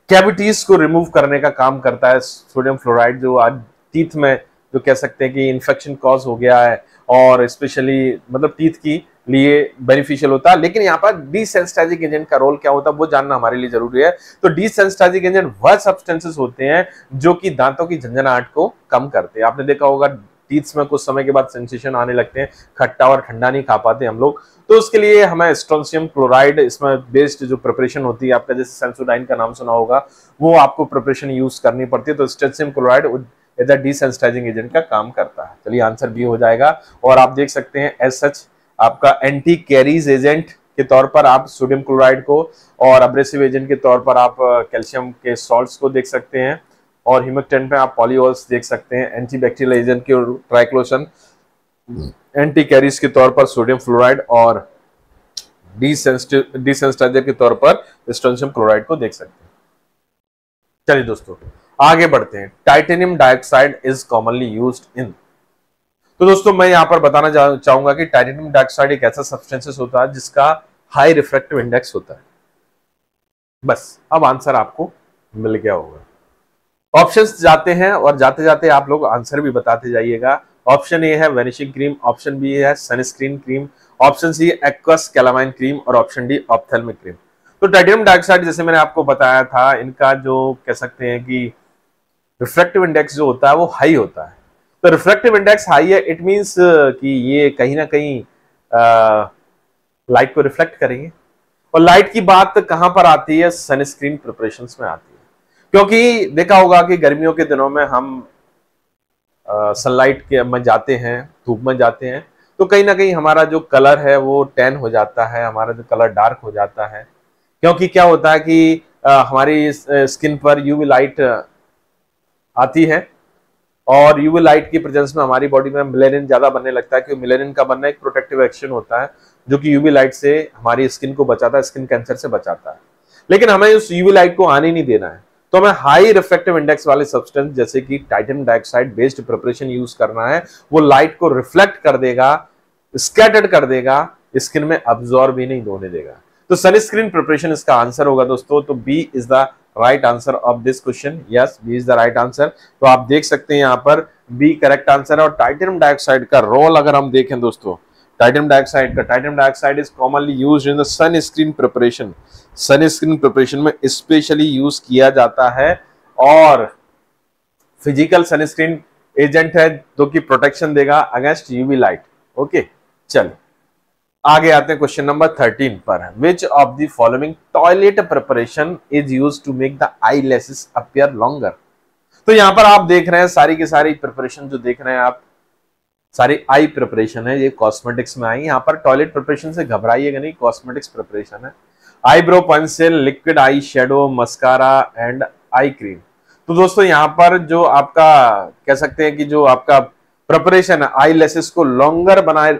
कैविटीज को रिमूव करने का काम करता है सोडियम फ्लोराइड, जो आज टीथ में जो कह सकते हैं कि इन्फेक्शन कॉज हो गया है, और स्पेशली मतलब टीथ की लिए बेनिफिशियल होता है। लेकिन यहाँ पर डिसेंसिटाइजिंग एजेंट का रोल क्या होता है वो जानना हमारे लिए जरूरी है। तो डिसेंसिटाइजिंग एजेंट वह सब्सटेंसेस होते हैं जो कि दांतों की झंझनाहट को कम करते हैं। आपने देखा होगा टीथ्स में कुछ समय के बाद सेंसेशन आने लगते हैं, खट्टा और ठंडा नहीं खा पाते हम लोग, तो उसके लिए हमें स्ट्रोंशियम क्लोराइड इसमें बेस्ड जो प्रिपरेशन होती है, आपका जैसे सेंसोडाइन का नाम सुना होगा, वो आपको प्रिपरेशन यूज करनी पड़ती है। तो strontium chloride as a desensitizing agent का काम करता है। चलिए आंसर बी हो जाएगा। और आप देख सकते हैं एज सच आपका एंटी कैरीज एजेंट के तौर पर आप सोडियम क्लोराइड को, और अब्रेसिव एजेंट के तौर पर आप कैल्शियम के सॉल्ट्स को देख सकते हैं, और ह्यूमिक्टेंट में आप पॉलीओल्स देख सकते हैं, एंटीबैक्टीरियल एजेंट के ट्राइक्लोशन, एंटी कैरीज के तौर पर सोडियम फ्लोराइड, और डिसेंसिटाइजर के तौर पर स्ट्रोंशियम क्लोराइड को देख सकते हैं। चलिए दोस्तों आगे बढ़ते हैं। Titanium dioxide is commonly used in. तो दोस्तों मैं यहां पर बताना चाहूंगा कि टाइटेनियम डाइऑक्साइड एक ऐसा सब्सटेंसेस होता है जिसका हाई रिफ्रैक्टिव इंडेक्स होता है। बस अब आंसर आपको मिल गया होगा। ऑप्शंस जाते हैं और जाते जाते आप लोग आंसर भी बताते जाइएगा। ऑप्शन ए है वेनिशिंग क्रीम, ऑप्शन बी है sunscreen cream, option C aqueous calamine cream, और ऑप्शन डी ऑप्थेल्मिक क्रीम। तो टाइटेनियम डाइऑक्साइड जैसे मैंने आपको बताया था, इनका जो कह सकते हैं कि रिफ्रैक्टिव इंडेक्स जो होता है वो हाई होता है। तो रिफ्रैक्टिव इंडेक्स हाई है, इट मींस कि ये कहीं ना कहीं लाइट को रिफ्लेक्ट करेंगे। और लाइट की बात कहां पर आती है? सनस्क्रीन प्रिपरेशंस में आती है, क्योंकि देखा होगा कि गर्मियों के दिनों में हम सनलाइट के में जाते हैं, धूप में जाते हैं, तो कहीं ना कहीं हमारा जो कलर है वो टैन हो जाता है, हमारा जो कलर डार्क हो जाता है। क्योंकि क्या होता है कि हमारी स्किन पर यूवी लाइट आती है, और यूवी लाइट की प्रेजेंस में हमारी बॉडी में मेलेनिन ज्यादा बनने लगता है, क्योंकि मेलेनिन का बनना एक प्रोटेक्टिव एक्शन होता है जो कि यूवी लाइट से हमारी स्किन को बचाता है, स्किन कैंसर से बचाता है। लेकिन हमें उस यूवी लाइट को आने नहीं देना है, तो हमें हाई रिफ्लेक्टिव इंडेक्स वाले सब्सटेंस जैसे कि titanium dioxide based preparation use करना है। वो लाइट को रिफ्लेक्ट कर देगा, स्कैटर्ड कर देगा, स्किन में अब्सॉर्ब भी नहीं होने देगा। तो सनस्क्रीन प्रिपरेशन इसका आंसर होगा दोस्तों। तो B is the right answer of this question. Yes, B is the right answer. तो आप देख सकते हैं यहाँ पर बी करेक्ट आंसर है। और टाइटेनियम डाइऑक्साइड का रोल अगर हम देखें दोस्तों, titanium dioxide is commonly used in the sunscreen preparation. Sunscreen preparation में स्पेशली यूज किया जाता है, और फिजिकल सनस्क्रीन एजेंट है जो कि प्रोटेक्शन देगा अगेंस्ट यूवी लाइट। ओके, चलो आगे आते हैं क्वेश्चन नंबर 13 पर। Which of the following toilet preparation is used to make the eye lashes appear longer. तो यहां पर आप देख रहे हैं सारी की सारी प्रिपरेशन जो देख रहे हैं आप, सारी आई प्रिपरेशन है, ये कॉस्मेटिक्स में आई। यहाँ पर टॉयलेट प्रिपरेशन से घबराइएगा नहीं, कॉस्मेटिक्स प्रिपरेशन है। Eyebrow pencil, liquid eye shadow, mascara and eye cream. तो दोस्तों यहाँ पर जो आपका कह सकते हैं कि जो आपका प्रिपरेशन है आई लैशेस को लॉन्गर बनाए,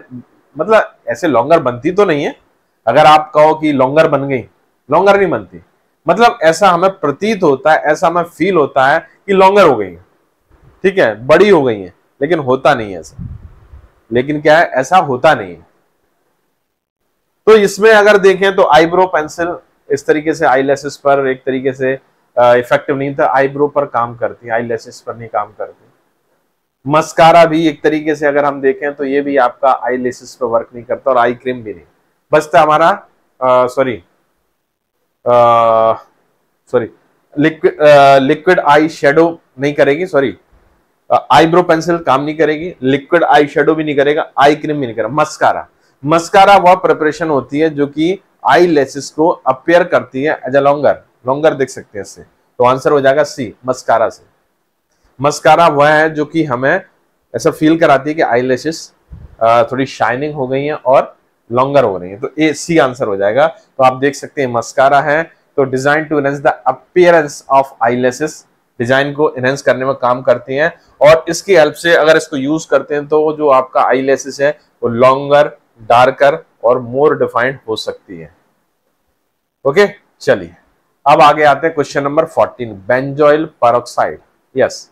मतलब ऐसे लॉन्गर बनती तो नहीं है, अगर आप कहो कि लॉन्गर बन गई, लॉन्गर नहीं बनती, मतलब ऐसा हमें प्रतीत होता है, ऐसा हमें फील होता है कि लॉन्गर हो गई है, ठीक है, बड़ी हो गई है, लेकिन होता नहीं है ऐसा। लेकिन क्या है, ऐसा होता नहीं है। तो इसमें अगर देखें तो आईब्रो पेंसिल इस तरीके से आई लैशेस पर एक तरीके से इफेक्टिव नहीं था, आईब्रो पर काम करती है, आई लैशेस पर नहीं काम करती। मस्कारा भी एक तरीके से अगर हम देखें तो ये भी आपका आई लैशेस पर वर्क नहीं करता, और आई क्रीम भी नहीं। बचता हमारा लिक्विड आई शेडो नहीं करेगी, सॉरी आईब्रो पेंसिल काम नहीं करेगी, लिक्विड आई शेडो भी नहीं करेगा, आई क्रीम भी नहीं करेगा। मस्कारा वह प्रिपरेशन होती है जो कि आई लैशेस को अपीयर करती है एज अ लॉन्गर देख सकते हैं इससे। तो आंसर हो जाएगा सी, मस्कारा से। मस्कारा वह है जो कि हमें ऐसा फील कराती है कि आई लैशेस थोड़ी शाइनिंग हो गई है और लॉन्गर हो रही है। तो ए सी आंसर हो जाएगा। तो आप देख सकते हैं मस्कारा है, तो design to enhance the appearance of eye lashes, design को एनहांस करने में काम करती हैं, और इसकी हेल्प से अगर इसको यूज करते हैं तो जो आपका आई लैशेस है वो लॉन्गर, डार्कर और मोर डिफाइंड हो सकती है। ओके, चलिए अब आगे आते हैं question number 14। Benzoyl peroxide, yes,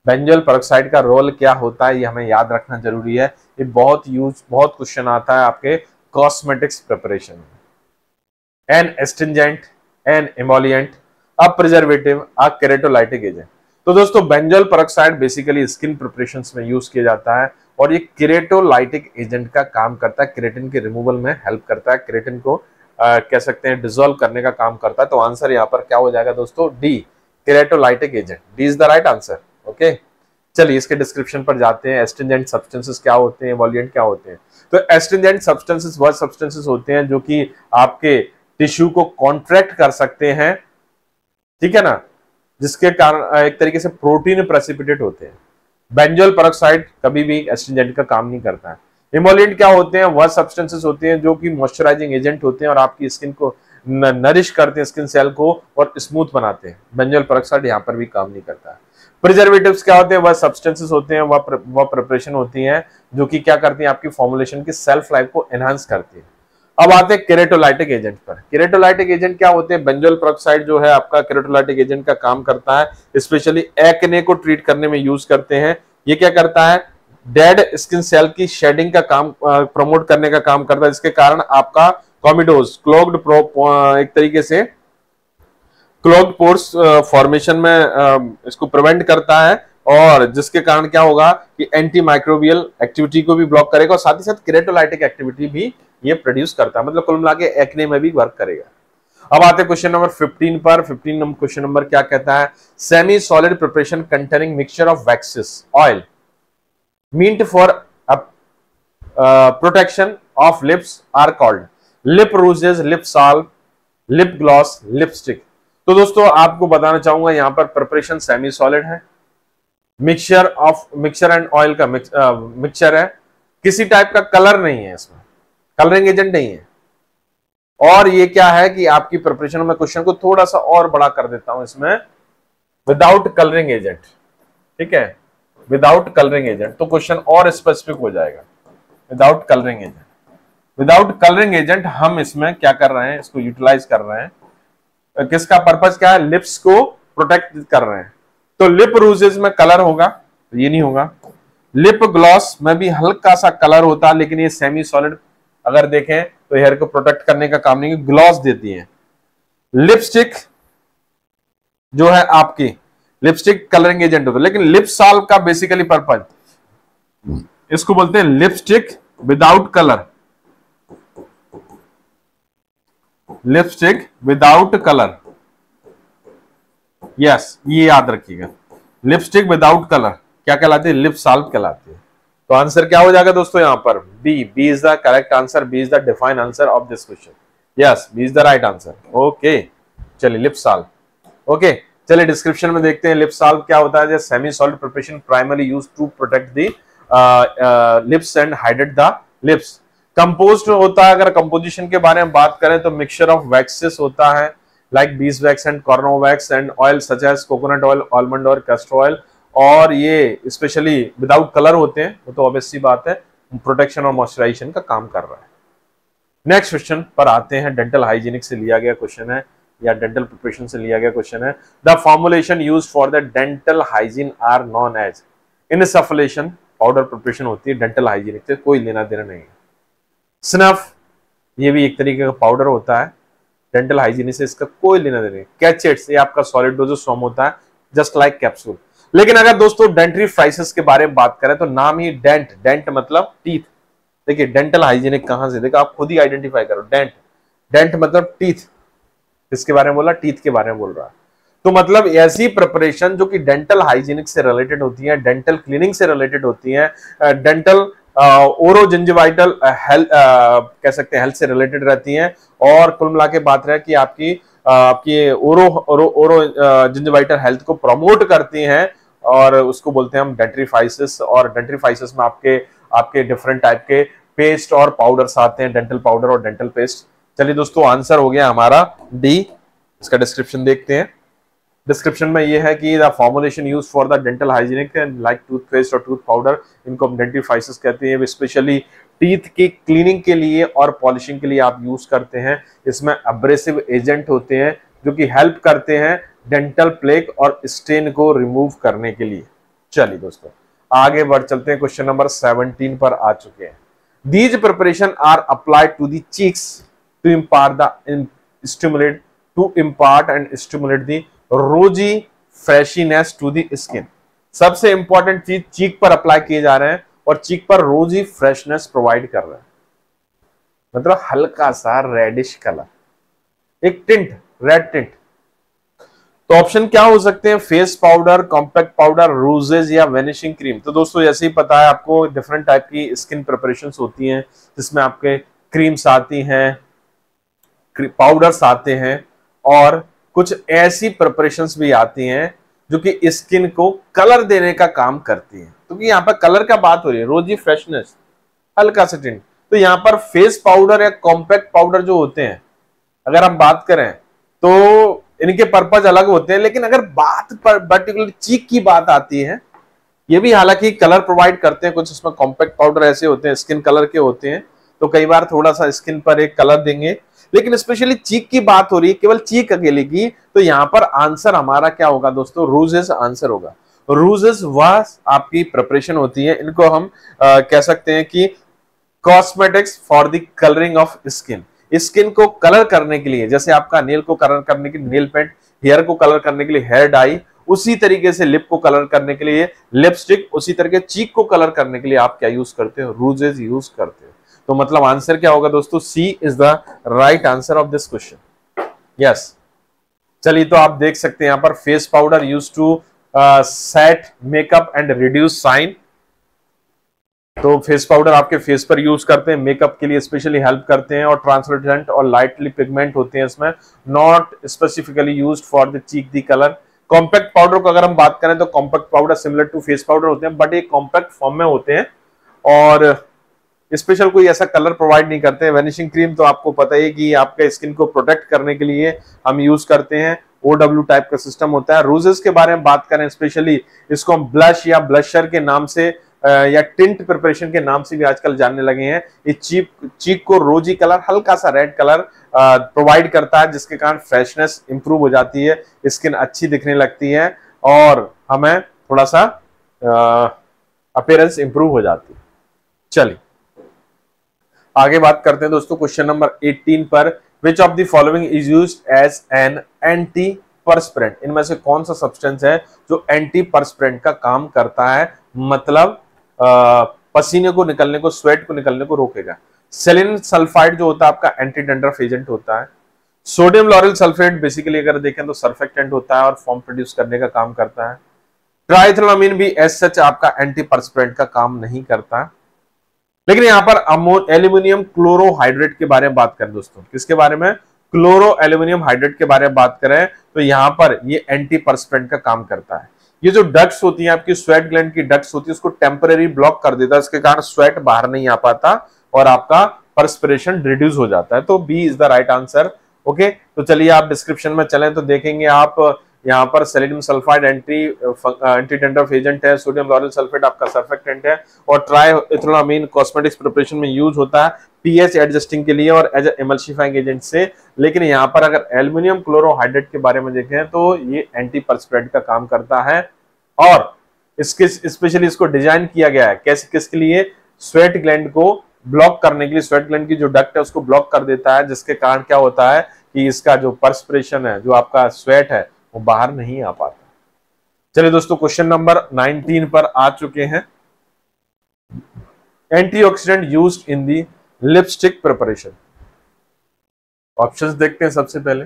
benzoyl peroxide का रोल क्या होता है ये हमें याद रखना जरूरी है। ये बहुत क्वेश्चन आता है आपके कॉस्मेटिक्स प्रिपरेशन में। An astringent, an emollient, a preservative, a keratolytic agent. तो दोस्तों benzoyl peroxide basically skin preparations में यूज किया जाता है और ये केरेटोलाइटिक एजेंट का काम करता है, केरेटिन के रिमूवल में हेल्प करता है, केरेटिन को कह सकते हैं डिसॉल्व करने का काम करता है। तो आंसर यहाँ पर क्या हो जाएगा दोस्तों, D, keratolytic agent. D is the right answer. Okay, चलिए इसके डिस्क्रिप्शन पर जाते हैं। एस्ट्रिंजेंट सब्सटेंसेस क्या होते हैं, इमोलिएंट क्या होते हैं। तो एस्ट्रिंजेंट सब्सटेंसेस वह सब्सटेंसेस होते हैं जो कि आपके टिश्यू को कॉन्ट्रैक्ट कर सकते हैं, ठीक है ना, जिसके कारण एक तरीके से प्रोटीन प्रेसिपिटेट होते हैं। बेंजोल पेरोक्साइड कभी भी एस्ट्रिंजेंट का काम नहीं करता है। इमोलिएंट क्या होते हैं, वह सब्सटेंसेस होते हैं जो कि मॉइस्चराइजिंग एजेंट होते हैं और आपकी स्किन को नरिश करते हैं, स्किन सेल को, और स्मूथ बनाते हैं। बेंजोल पेरोक्साइड यहाँ पर भी काम नहीं करता है। प्रिजर्वेटिव्स क्या होते हैं, वह सब्सटेंसेस होते हैं, वह प्रिपरेशन होती हैं जो कि क्या करती हैं, आपकी फॉर्मुलेशन की सेल्फ लाइफ को एनहांस करती है। अब आते हैं केरेटोलाइटिक एजेंट पर। केरेटोलाइटिक एजेंट क्या होते हैं, बेंजोल पेरोक्साइड जो है आपका केरेटोलाइटिक एजेंट का काम करता है, स्पेशली एक्ने को ट्रीट करने में यूज करते हैं। ये क्या करता है, डेड स्किन सेल की शेडिंग का काम प्रमोट करने का काम करता है, जिसके कारण आपका कॉमिडोज क्लोग्ड एक तरीके से क्लोग्ड पोर्स फॉर्मेशन में इसको प्रिवेंट करता है, और जिसके कारण क्या होगा कि एंटी माइक्रोबियल एक्टिविटी को भी ब्लॉक करेगा और साथ ही साथ केरेटोलाइटिक एक्टिविटी भी ये प्रोड्यूस करता है, मतलब कुल मिला के एक्ने में भी वर्क करेगा। अब आते हैं क्वेश्चन नंबर 15 पर। 15 नंबर क्वेश्चन नंबर क्या कहता है, semi solid preparation containing mixture of waxes oil meant for protection of lips are called lip rouges, lip salve, lip gloss, lipstick. तो दोस्तों आपको बताना चाहूंगा यहाँ पर प्रिपरेशन सेमी सॉलिड है, मिक्सचर एंड ऑयल का मिक्सचर है, किसी टाइप का कलर नहीं है, इसमें कलरिंग एजेंट नहीं है, और ये क्या है कि आपकी प्रिपरेशन में क्वेश्चन को थोड़ा सा और बड़ा कर देता हूं, इसमें विदाउट कलरिंग एजेंट, ठीक है, विदाउट कलरिंग एजेंट, तो क्वेश्चन और स्पेसिफिक हो जाएगा। Without colouring agent, without colouring agent हम इसमें क्या कर रहे हैं, इसको यूटिलाइज कर रहे हैं, किसका पर्पस क्या है, लिप्स को प्रोटेक्ट कर रहे हैं। तो लिप रूजेस में कलर होगा, तो ये नहीं होगा। लिप ग्लॉस में भी हल्का सा कलर होता है, लेकिन ये सेमी सॉलिड अगर देखें तो हेयर को प्रोटेक्ट करने का काम नहीं, ग्लॉस देती है। लिपस्टिक जो है आपकी, लिपस्टिक कलरिंग एजेंट होता है, लेकिन लिप साल्व का बेसिकली पर्पज, इसको बोलते हैं lipstick without colour, lipstick without colour, yes, ये याद रखिएगा, लिपस्टिक विदाउट कलर क्या कहलाती है, लिप साल्व कहलाती है। तो आंसर क्या हो जाएगा दोस्तों यहाँ पर, B, B is the correct answer, B is the defined answer of this question, yes, B is the right answer. Okay, चलिए लिप साल्व। ओके, चलिए डिस्क्रिप्शन में देखते हैं लिप साल्व क्या होता है। Semi solid preparation primary use to protect the lips and hydrate the lips. Composed होता है, अगर कंपोजिशन के बारे में बात करें तो मिक्सचर ऑफ वैक्सेस होता है, like bees wax and carnauba wax and oil such as coconut oil, almond और कैस्टर ऑयल, और ये स्पेशली विदाउट कलर होते हैं, वो तो ऑब्वियस सी बात है, प्रोटेक्शन और मॉइस्चराइजेशन का काम कर रहा है। नेक्स्ट क्वेश्चन पर आते हैं, डेंटल हाइजीनिक से लिया गया क्वेश्चन है, या डेंटल प्रिपरेशन से लिया गया क्वेश्चन है। The formulation used for the dental hygiene are known as, insufflation powder preparation होती है, डेंटल हाइजीनिक से कोई लेना देना नहीं है। स्नफ, ये भी एक तरीके का पाउडर होता है, डेंटल हाइजीन से इसका कोई लेना देना नहीं। कैचेट्स, ये आपका सॉलिड डोजेज फॉर्म होता है, जस्ट लाइक कैप्सूल। लेकिन अगर दोस्तों डेंटिफ्राइसिस के बारे में बात करें तो नाम ही डेंट, डेंट मतलब टीथ। देखिए डेंटल हाइजीनिक कहां से, देखो आप खुद ही आइडेंटिफाई करो, डेंट, डेंट मतलब टीथ, किसके बारे में बोला, टीथ के बारे में बोल रहा है। तो मतलब ऐसी प्रिपरेशन जो कि डेंटल हाइजीनिक से रिलेटेड होती है, डेंटल क्लीनिंग से रिलेटेड होती है, डेंटल ओरो जिंजिवाइटल हेल्थ कह सकते हैं हेल्थ से रिलेटेड रहती हैं, और कुल मिला के बात रहे कि आपकी ओरो जिंजिवाइटल हेल्थ को प्रमोट करती हैं, और उसको बोलते हैं हम डेंटिफ्राइसिस। और डेंटिफ्राइसिस में आपके डिफरेंट टाइप के पेस्ट और पाउडर्स आते हैं, डेंटल पाउडर और डेंटल पेस्ट। चलिए दोस्तों आंसर हो गया हमारा डी। इसका डिस्क्रिप्शन देखते हैं। डिस्क्रिप्शन में ये है कि the formulation use for the dental hygienic like toothpaste और टूथ पाउडर, इनको हम डेंटिफ्राइसिस कहते हैं। स्पेशली टीथ की क्लीनिंग के लिए और पॉलिशिंग के लिए आप यूज करते हैं। इसमें अब्रेसिव एजेंट होते हैं जो कि हेल्प करते हैं डेंटल प्लेक और स्टेन को रिमूव करने के लिए। चलिए दोस्तों आगे बढ़ चलते हैं, क्वेश्चन नंबर 17 पर आ चुके हैं। These preparation are applied to the cheeks to impart and stimulate the rosy freshness to the skin. सबसे इंपॉर्टेंट चीज चीक पर अप्लाई किए जा रहे हैं और चीक पर रोजी फ्रेशनेस प्रोवाइड कर रहे हैं, मतलब हल्का सा रेडिश कलर, एक टिंट, रेड टिंट। तो ऑप्शन क्या हो सकते हैं? फेस पाउडर, कॉम्पैक्ट पाउडर, रूजेज या वेनिशिंग क्रीम। तो दोस्तों जैसे ही पता है आपको, डिफरेंट टाइप की स्किन प्रिपरेशंस होती हैं जिसमें आपके क्रीम्स आती हैं, पाउडर्स आते हैं और कुछ ऐसी प्रिपरेशंस भी आती हैं जो कि स्किन को कलर देने का काम करती हैं। क्योंकि यहाँ पर कलर का बात हो रही है, रोजी फ्रेशनेस, हल्का सा टिंट। तो यहाँ पर फेस पाउडर या कॉम्पैक्ट पाउडर जो होते हैं, अगर हम बात करें तो इनके पर्पज अलग होते हैं, लेकिन अगर बात पर पर्टिकुलर चीक की बात आती है, ये भी हालांकि कलर प्रोवाइड करते हैं, कुछ उसमें कॉम्पैक्ट पाउडर ऐसे होते हैं स्किन कलर के होते हैं, तो कई बार थोड़ा सा स्किन पर एक कलर देंगे। लेकिन स्पेशली चीक की बात हो रही है, केवल चीक अकेले की, तो यहाँ पर आंसर हमारा क्या होगा दोस्तों? रूजेस आंसर होगा। रूजेस वह आपकी प्रिपरेशन होती है, इनको हम कह सकते हैं कि cosmetics for the colouring of skin. Skin को कलर करने के लिए, जैसे आपका नेल को कलर करने के लिए नेल पेंट, हेयर को कलर करने के लिए हेयर डाई, उसी तरीके से लिप को कलर करने के लिए लिपस्टिक, उसी तरीके चीक को कलर करने के लिए आप क्या यूज करते हो? रूजेस यूज करते हो। तो मतलब आंसर क्या होगा दोस्तों? C is the right answer of this question. Yes, चलिए तो आप देख सकते हैं यहाँ पर face powder use to set makeup and reduce sign. तो फेस पाउडर आपके फेस पर यूज करते हैं, मेकअप के लिए स्पेशली हेल्प करते हैं, और ट्रांसलूसेंट और लाइटली पिगमेंट होते हैं इसमें, not specifically used for the cheek the colour. Compact powder को अगर हम बात करें तो compact powder similar to face powder होते हैं, बट ये कॉम्पैक्ट फॉर्म में होते हैं और स्पेशल कोई ऐसा कलर प्रोवाइड नहीं करते हैं। वेनिशिंग क्रीम तो आपको पता ही कि आपके स्किन को प्रोटेक्ट करने के लिए हम यूज करते हैं, OW टाइप का सिस्टम होता है। रोजेस के बारे में बात करें, स्पेशली इसको हम ब्लश या ब्लशर के नाम से या टिंट प्रिपरेशन के नाम से भी आजकल जानने लगे हैं। ये चीक को रोजी कलर, हल्का सा रेड कलर प्रोवाइड करता है, जिसके कारण फ्रेशनेस इंप्रूव हो जाती है, स्किन अच्छी दिखने लगती है और हमें थोड़ा सा अपीयरेंस इंप्रूव हो जाती है। चलिए आगे बात करते हैं दोस्तों क्वेश्चन नंबर 18 पर। Which of the following is used as an antiperspirant. इनमें से कौन सा सब्सटेंस है जो एंटी परस्पिरेंट का काम करता है, मतलब पसीने को निकलने को, स्वेट को निकलने को रोकेगा। सेलिन सल्फाइड जो होता है आपका एंटी डैंड्रफ एजेंट होता है। सोडियम लॉरेल सल्फेट बेसिकली अगर देखें तो सर्फेक्टेंट होता है और फॉर्म प्रोड्यूस करने का काम करता है। ट्राइएथाइलअमीन भी एज सच आपका एंटी परस्पिरेंट का काम नहीं करता। लेकिन यहां पर एल्यूमिनियम क्लोरोहाइड्रेट के बारे में बात करें दोस्तों, किसके बारे में? क्लोरो एल्यूमिनियम हाइड्रेट के बारे में बात करें तो यहां पर ये एंटी परस्पिरेंट का काम करता है। ये जो डक्ट्स होती हैं आपकी, स्वेट ग्लैंड की डक्ट्स होती है, उसको टेम्परेरी ब्लॉक कर देता है, इसके कारण स्वेट बाहर नहीं आ पाता और आपका परस्पिरेशन रिड्यूस हो जाता है। तो B is the right answer. Okay, तो चलिए आप डिस्क्रिप्शन में चलें तो देखेंगे आप यहाँ पर selenium sulphide anti dandruff agent है, सोडियम लॉरेल सल्फेट आपका सर्फेक्टेंट है, और ट्राइएथाइलअमीन कॉस्मेटिक्स प्रिपरेशन में यूज होता है पीएच एडजस्टिंग के लिए और एज एमल्सिफाइंग एजेंट से। लेकिन यहाँ पर अगर एल्यूमिनियम क्लोरोहाइड्रेट के बारे में देखें तो ये एंटी परस्पिरेंट का काम करता है और इसके स्पेशली इसको डिजाइन किया गया है कैसे, किसके लिए? स्वेट ग्लैंड को ब्लॉक करने के लिए। स्वेट ग्लैंड की जो डक्ट है उसको ब्लॉक कर देता है, जिसके कारण क्या होता है कि इसका जो परस्पिरेशन है, जो आपका स्वेट है, वो बाहर नहीं आ पाता। चलिए दोस्तों क्वेश्चन नंबर 19 पर आ चुके हैं। एंटीऑक्सीडेंट यूज्ड इन दी लिपस्टिक प्रिपरेशन। ऑप्शंस देखते हैं सबसे पहले।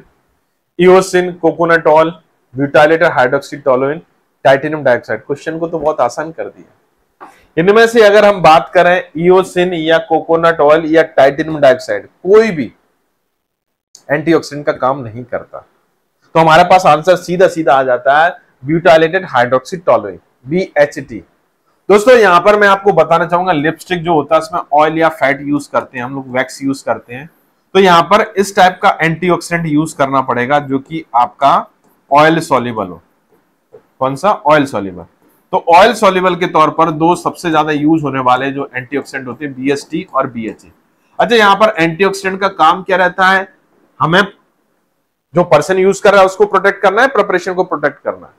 Eosin, coconut oil, butylated hydroxy toluene, titanium dioxide. Question को तो बहुत आसान कर दिया। इनमें से अगर हम बात करें इओसिन या कोकोनट ऑयल या टाइटेनियम डाइऑक्साइड, कोई भी एंटीऑक्सीडेंट का काम नहीं करता। तो हमारे पास आंसर सीधा सीधा आ जाता है ब्यूटाइलेटेड हाइड्रोक्सी टोलुइन, BHT। दोस्तों यहां पर मैं आपको बताना चाहूंगा, लिपस्टिक जो होता है इसमें ऑयल या फैट यूज करते हैं हम लोग, वैक्स यूज करते हैं, तो यहां पर इस टाइप का एंटीऑक्सीडेंट यूज करना पड़ेगा जो कि आपका ऑयल सॉल्युबल हो। कौन सा? Oil soluble. तो ऑयल सॉल्युबल के तौर पर दो सबसे ज्यादा यूज होने वाले जो एंटीऑक्सीडेंट होते हैं, BHT और BHA। अच्छा, यहां पर एंटीऑक्सीडेंट का काम क्या रहता है? हमें जो पर्सन यूज कर रहा है उसको प्रोटेक्ट करना है, प्रिपरेशन को प्रोटेक्ट करना है।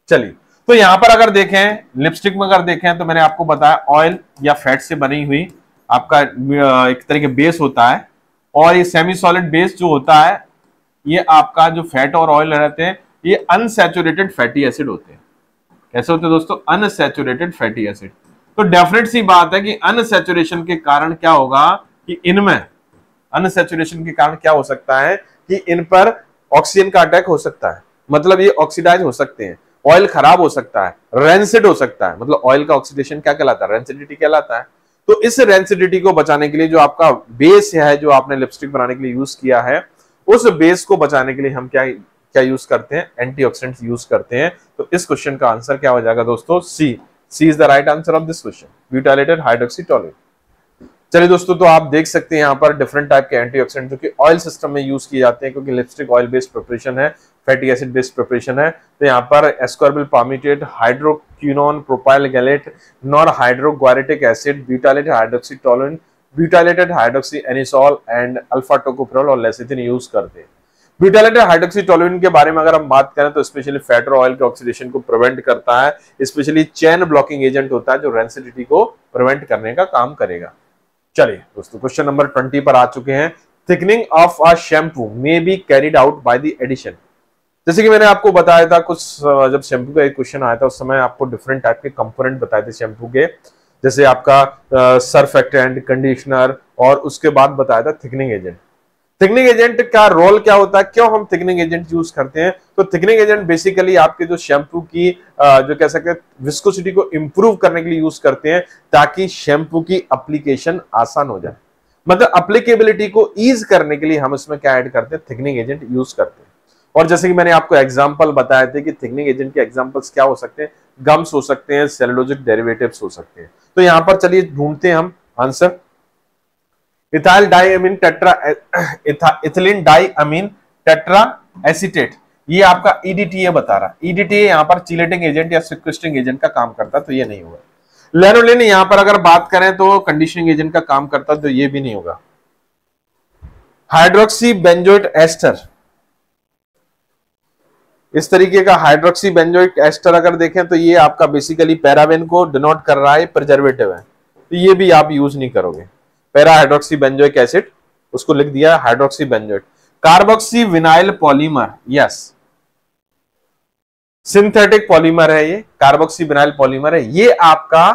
चलिए, तो यहां पर अगर देखें लिपस्टिक में अगर देखें तो मैंने आपको बताया ऑयल या फैट से बनी हुई आपका एक तरह के बेस होता है, और ये सेमी सॉलिड बेस जो होता है ये आपका जो फैट और ऑयल रहते हैं ये अनसैचुरेटेड फैटी एसिड होते हैं। कैसे होते हैं दोस्तों? Unsaturated fatty acid. तो डेफिनेट सी बात है कि अनसैचुरेशन के कारण क्या होगा कि इनमें अनसैचुरेशन के कारण क्या हो सकता है कि इन पर ऑक्सीजन का अटैक हो सकता है, मतलब ये ऑक्सीडाइज हो सकते हैं, ऑयल खराब हो सकता है, रेंसिड हो सकता है। मतलब ऑयल का ऑक्सीडेशन क्या कहलाता है? रेंसिडिटी कहलाता है। तो इस रेंसिडिटी को बचाने के लिए जो आपका बेस है जो आपने लिपस्टिक बनाने के लिए यूज किया है, उस बेस को बचाने के लिए हम क्या क्या यूज करते हैं? एंटीऑक्सीडेंट्स यूज करते हैं। तो इस क्वेश्चन का आंसर क्या हो जाएगा दोस्तों? C. C is the right answer of this question, butylated hydroxy toluene. चलिए दोस्तों, तो आप देख सकते हैं यहाँ पर डिफरेंट टाइप के एंटीऑक्सीडेंट जो कि ऑयल सिस्टम में यूज किए जाते हैं, क्योंकि लिपस्टिक ऑयल बेस्ड प्रिपरेशन है, फैटी एसिड बेस्ड प्रिपरेशन है। तो यहाँ पर ascorbyl palmitate, hydroquinone, propyl gallate, nor hydroguaiaretic acid, butylated hydroxy toluene, butylated hydroxy anisole and alpha tocopherol और लेसिथिन यूज करते हैं। ब्यूटाइलेटेड हाइड्रोक्सी टोलुएन के बारे में अगर हम बात करें तो स्पेशली फैट और ऑयल के ऑक्सीडेशन को प्रिवेंट करता है, स्पेशली चेन ब्लॉकिंग एजेंट होता है जो रेंसिडिटी को प्रिवेंट करने का काम करेगा। चलिए दोस्तों, क्वेश्चन नंबर 20 पर आ चुके हैं। Thickening of a shampoo may be carried out by the addition. जैसे कि मैंने आपको बताया था कुछ, जब शैम्पू का एक क्वेश्चन आया था उस समय आपको डिफरेंट टाइप के कंपोनेंट बताए थे शैम्पू के, जैसे आपका सर्फेक्टेंट, कंडीशनर, और उसके बाद बताया था थिकनिंग एजेंट। थिकनिंग एजेंट का रोल क्या होता है, क्यों हम थिकनिंग एजेंट यूज करते हैं? तो थिकनिंग एजेंट बेसिकली आपके जो शैम्पू की जो कह सकते हैं विस्कोसिटी को इंप्रूव करने के लिए यूज करते हैं, ताकि शैम्पू की एप्लीकेशन आसान हो जाए। मतलब एप्लीकेबिलिटी को ईज करने के लिए हम इसमें क्या ऐड करते हैं? थिकनिंग एजेंट यूज करते हैं। और जैसे कि मैंने आपको एग्जांपल बताए थे कि थिकनिंग एजेंट के एग्जांपल्स क्या हो सकते हैं? गम्स हो सकते हैं, सेलुलोजिक डेरिवेटिव्स हो सकते हैं। तो यहां पर चलिए ढूंढते हैं हम answer. Ethyl diamine tetra ethylene diamine tetra acetate, ये आपका ईडीटीए बता रहा है। ईडीटीए यहां पर चिलेटिंग एजेंट या सिक्वेस्ट्रिंग एजेंट का काम करता है, तो ये नहीं होगा। लैनोलिन यहां पर अगर बात करें तो कंडीशनिंग एजेंट का काम करता है, तो ये भी नहीं होगा। हाइड्रोक्सी बेंजोइक एस्टर, इस तरीके का हाइड्रोक्सी बेंजोइक एस्टर अगर देखें तो ये आपका बेसिकली पैराबेन को डिनोट कर रहा है, प्रिजर्वेटिव है, तो ये भी आप यूज नहीं करोगे। पैरा हाइड्रोक्सी बेंजोइक एसिड, उसको लिख दिया hydroxy benzoic. Carboxy vinyl polymer, yes synthetic polymer है, ये कार्बोक्सी विनाइल पॉलीमर है, ये आपका